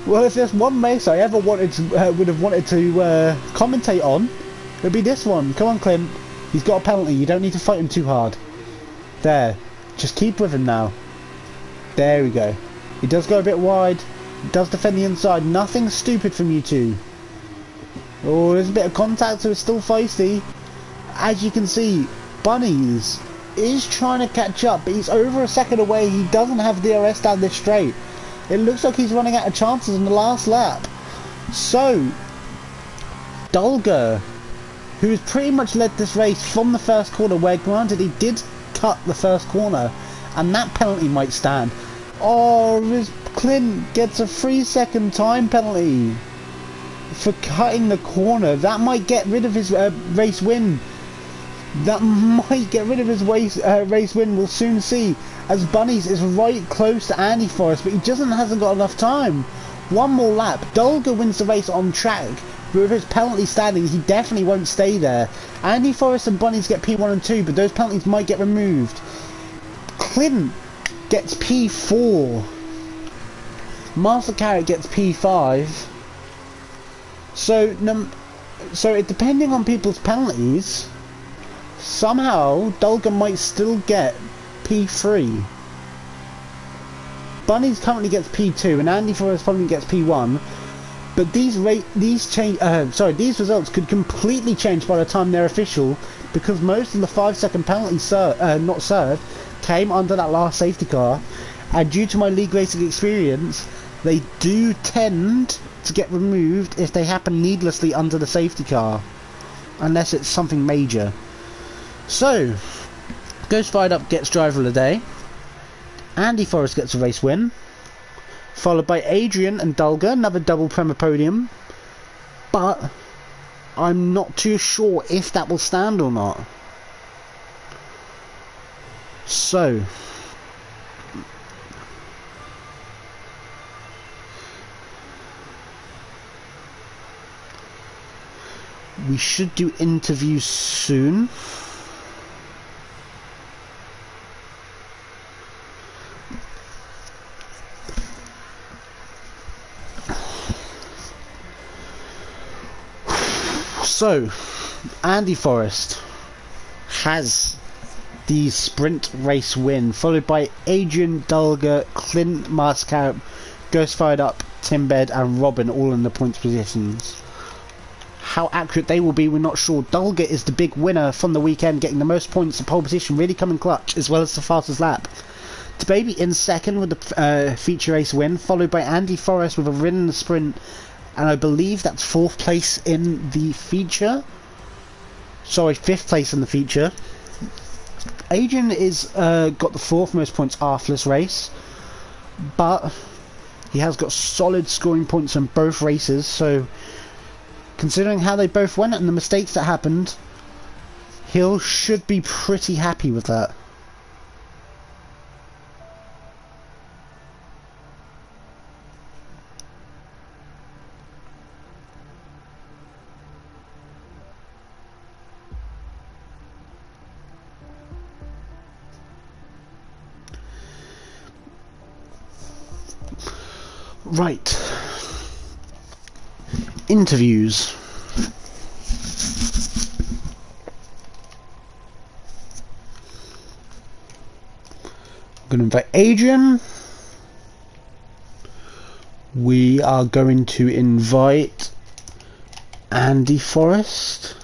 Well, if there's one race I ever would have wanted to commentate on, it'd be this one. Come on, Clint. He's got a penalty. You don't need to fight him too hard. There. Just keep with him now. There we go. He does go a bit wide. He does defend the inside. Nothing stupid from you two. Oh, there's a bit of contact, so it's still feisty. As you can see, Bunnies is trying to catch up, but he's over a second away. He doesn't have DRS down this straight. It looks like he's running out of chances in the last lap. So, Dulger, who has pretty much led this race from the first corner, where granted he did cut the first corner, and that penalty might stand. Oh, Clint gets a 3-second time penalty for cutting the corner. That might get rid of his race win. That might get rid of his race win. We'll soon see, as Bunnies is right close to Andy Forrest, but he hasn't got enough time. One more lap. Dulger wins the race on track, but with his penalty standing, he definitely won't stay there. Andy Forrest and Bunnies get P1 and 2, but those penalties might get removed. Clint gets P4. Master Carrot gets P5. So it, depending on people's penalties, somehow Dulga might still get P3. Bunnies currently gets P2 and Andy Forrest probably gets P1. But these results could completely change by the time they're official, because most of the 5-second penalties not served came under that last safety car, and due to my league racing experience, they do tend to get removed if they happen needlessly under the safety car, unless it's something major. So, Ghost Fired Up gets Driver of the Day, Andy Forrest gets a race win, followed by Adrian and Dulga, another double Premier podium, but I'm not too sure if that will stand or not. So, we should do interviews soon. So, Andy Forrest has the sprint race win, followed by Adrian, Dulga, Clint, Master, Ghost Fired Up, Timbed and Robin, all in the points positions. How accurate they will be, we're not sure. Dulga is the big winner from the weekend, getting the most points, the pole position really coming clutch, as well as the fastest lap. DeBaby in second with the feature race win, followed by Andy Forrest with a win in the sprint, and I believe that's 4th place in the feature. Sorry, 5th place in the feature. Adrian is got the 4th most points after this race, but he has got solid scoring points in both races, so considering how they both went and the mistakes that happened, he should be pretty happy with that. Right. Interviews. I'm going to invite Adrian. We are going to invite Andy Forrest.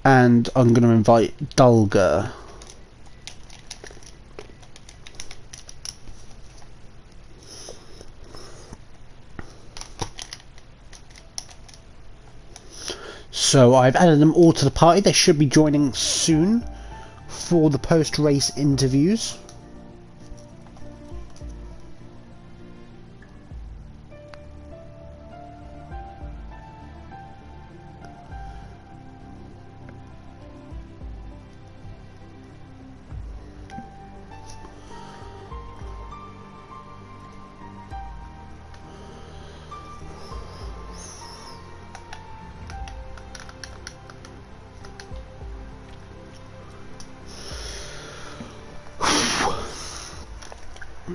And I'm going to invite Dulga. So I've added them all to the party. They should be joining soon for the post-race interviews.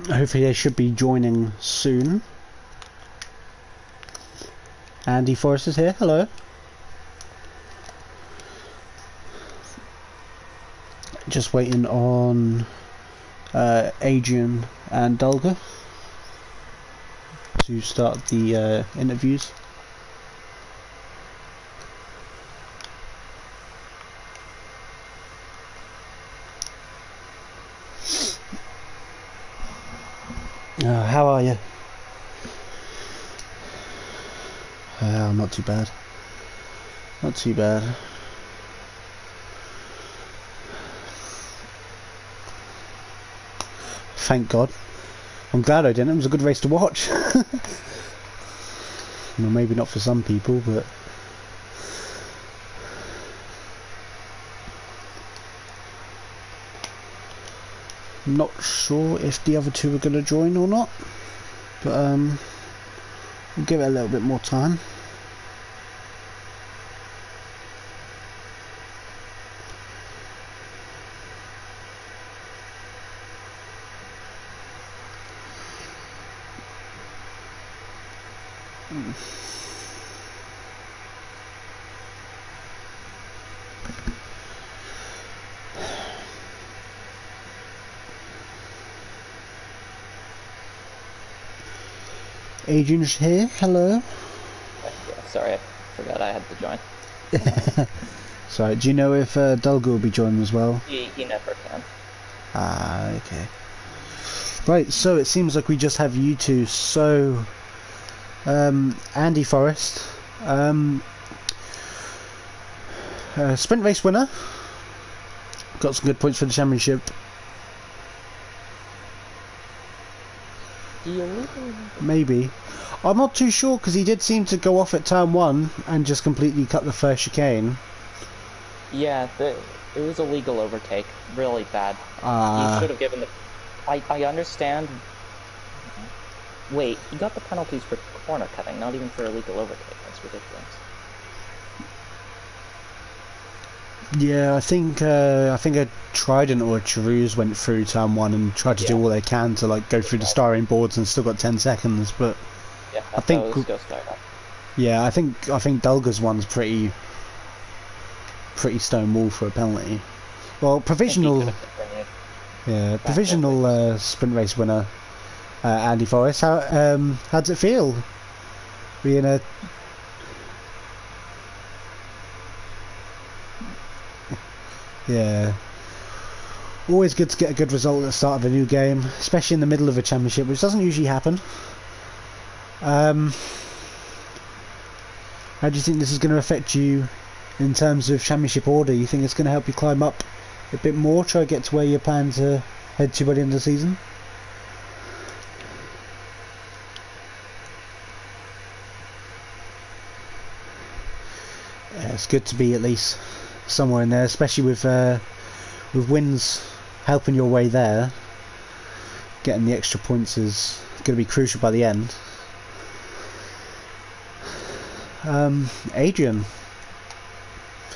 Hopefully they should be joining soon. Andy Forrest is here, hello. Just waiting on Adrian and Dulga to start the interviews. How are you? Not too bad. Not too bad. Thank God. I'm glad I didn't. It was a good race to watch. Well, maybe not for some people, but I'm not sure if the other two are going to join or not. but we'll give it a little bit more time. Adrian's here, hello. Yeah, sorry, I forgot I had to join. Sorry, do you know if Dulgar will be joining as well? He never can. Ah, okay. Right, so it seems like we just have you two. So, Andy Forrest, sprint race winner, got some good points for the championship. Maybe. I'm not too sure because he did seem to go off at turn 1 and just completely cut the first chicane. Yeah, it was a legal overtake. Really bad. You should have given the... I understand... Wait, he got the penalties for corner cutting, not even for illegal overtake. That's ridiculous. Yeah, I think a Trident or a Charuse went through turn 1 and tried to do all they can to like go through the starring boards and still got 10 seconds, but yeah, I think yeah, I think Dulgar's one's pretty stonewall for a penalty. Well, provisional sprint race winner Andy Forrest. How does it feel being a Yeah. Always good to get a good result at the start of a new game, especially in the middle of a championship, which doesn't usually happen. How do you think this is going to affect you in terms of championship order? You think it's going to help you climb up a bit more, try to get to where you plan to head to by the end of the season? Yeah, it's good to be at least somewhere in there, especially with wins helping your way there. Getting the extra points is going to be crucial by the end. Adrian.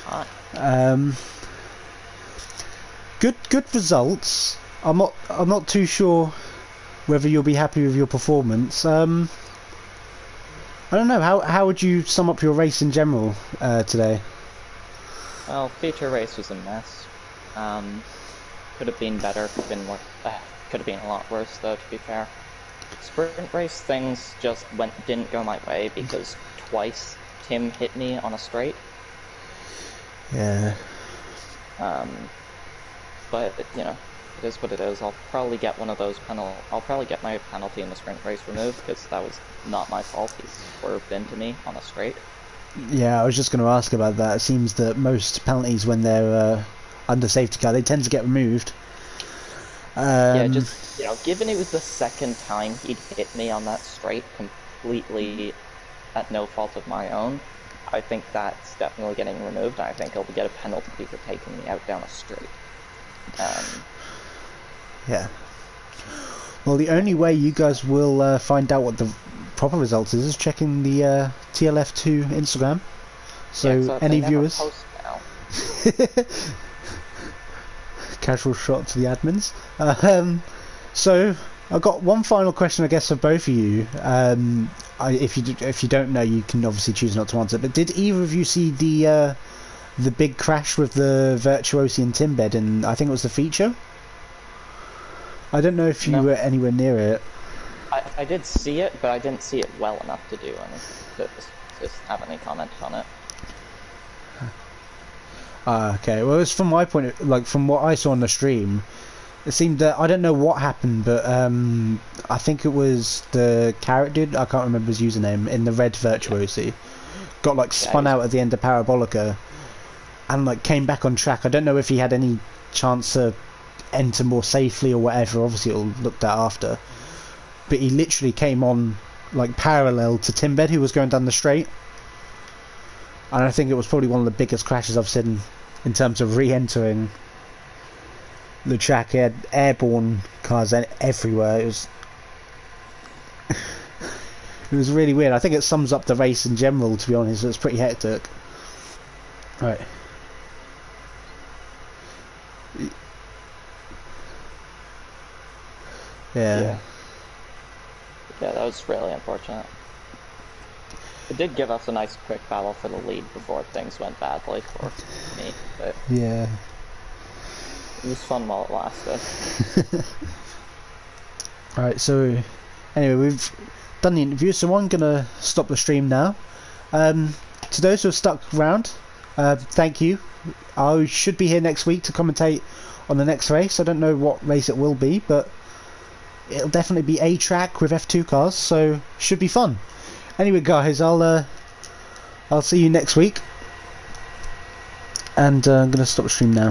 Hi. Good results. I'm not too sure whether you'll be happy with your performance. I don't know. How would you sum up your race in general today? Well, feature race was a mess. Could have been better. Could have been a lot worse, though. To be fair, sprint race things just didn't go my way because twice Tim hit me on a straight. Yeah. But you know, it is what it is. I'll probably get one of those I'll probably get my penalty in the sprint race removed because that was not my fault. He swerved into me on a straight. Yeah, I was just going to ask about that. It seems that most penalties, when they're under safety car, they tend to get removed. Yeah, just given it was the second time he'd hit me on that straight completely at no fault of my own, I think that's definitely getting removed. I think he'll get a penalty for taking me out down a straight. Yeah. Well, the only way you guys will find out what the proper results is checking the TLF2 Instagram. So any viewers, casual shot to the admins. So I've got one final question, I guess, for both of you. If you don't know, you can obviously choose not to answer. But did either of you see the big crash with the Virtuosi and Timbed? And I think it was the feature. I don't know if you were anywhere near it. I did see it, but I didn't see it well enough to do anything, to have any comment on it. Okay. Well, it's from my point, from what I saw on the stream, it seemed that I don't know what happened, but I think it was the carrot dude. I can't remember his username in the red Virtuosi. Got spun out at the end of Parabolica, and came back on track. I don't know if he had any chance to enter more safely or whatever. Obviously, it'll looked at after. But he literally came on parallel to Timbed, who was going down the straight. And I think it was probably one of the biggest crashes I've seen in terms of re-entering the track. He had airborne cars everywhere. It was It was really weird. I think it sums up the race in general, to be honest. It's pretty hectic. Right. Yeah. Yeah, that was really unfortunate. It did give us a nice quick battle for the lead before things went badly for me, but yeah, it was fun while it lasted. Alright, so anyway, we've done the interview, so I'm gonna stop the stream now. To those who have stuck around, thank you. I should be here next week to commentate on the next race. I don't know what race it will be, but it'll definitely be a track with F2 cars, so should be fun. Anyway, guys, I'll see you next week, and I'm gonna stop the stream now.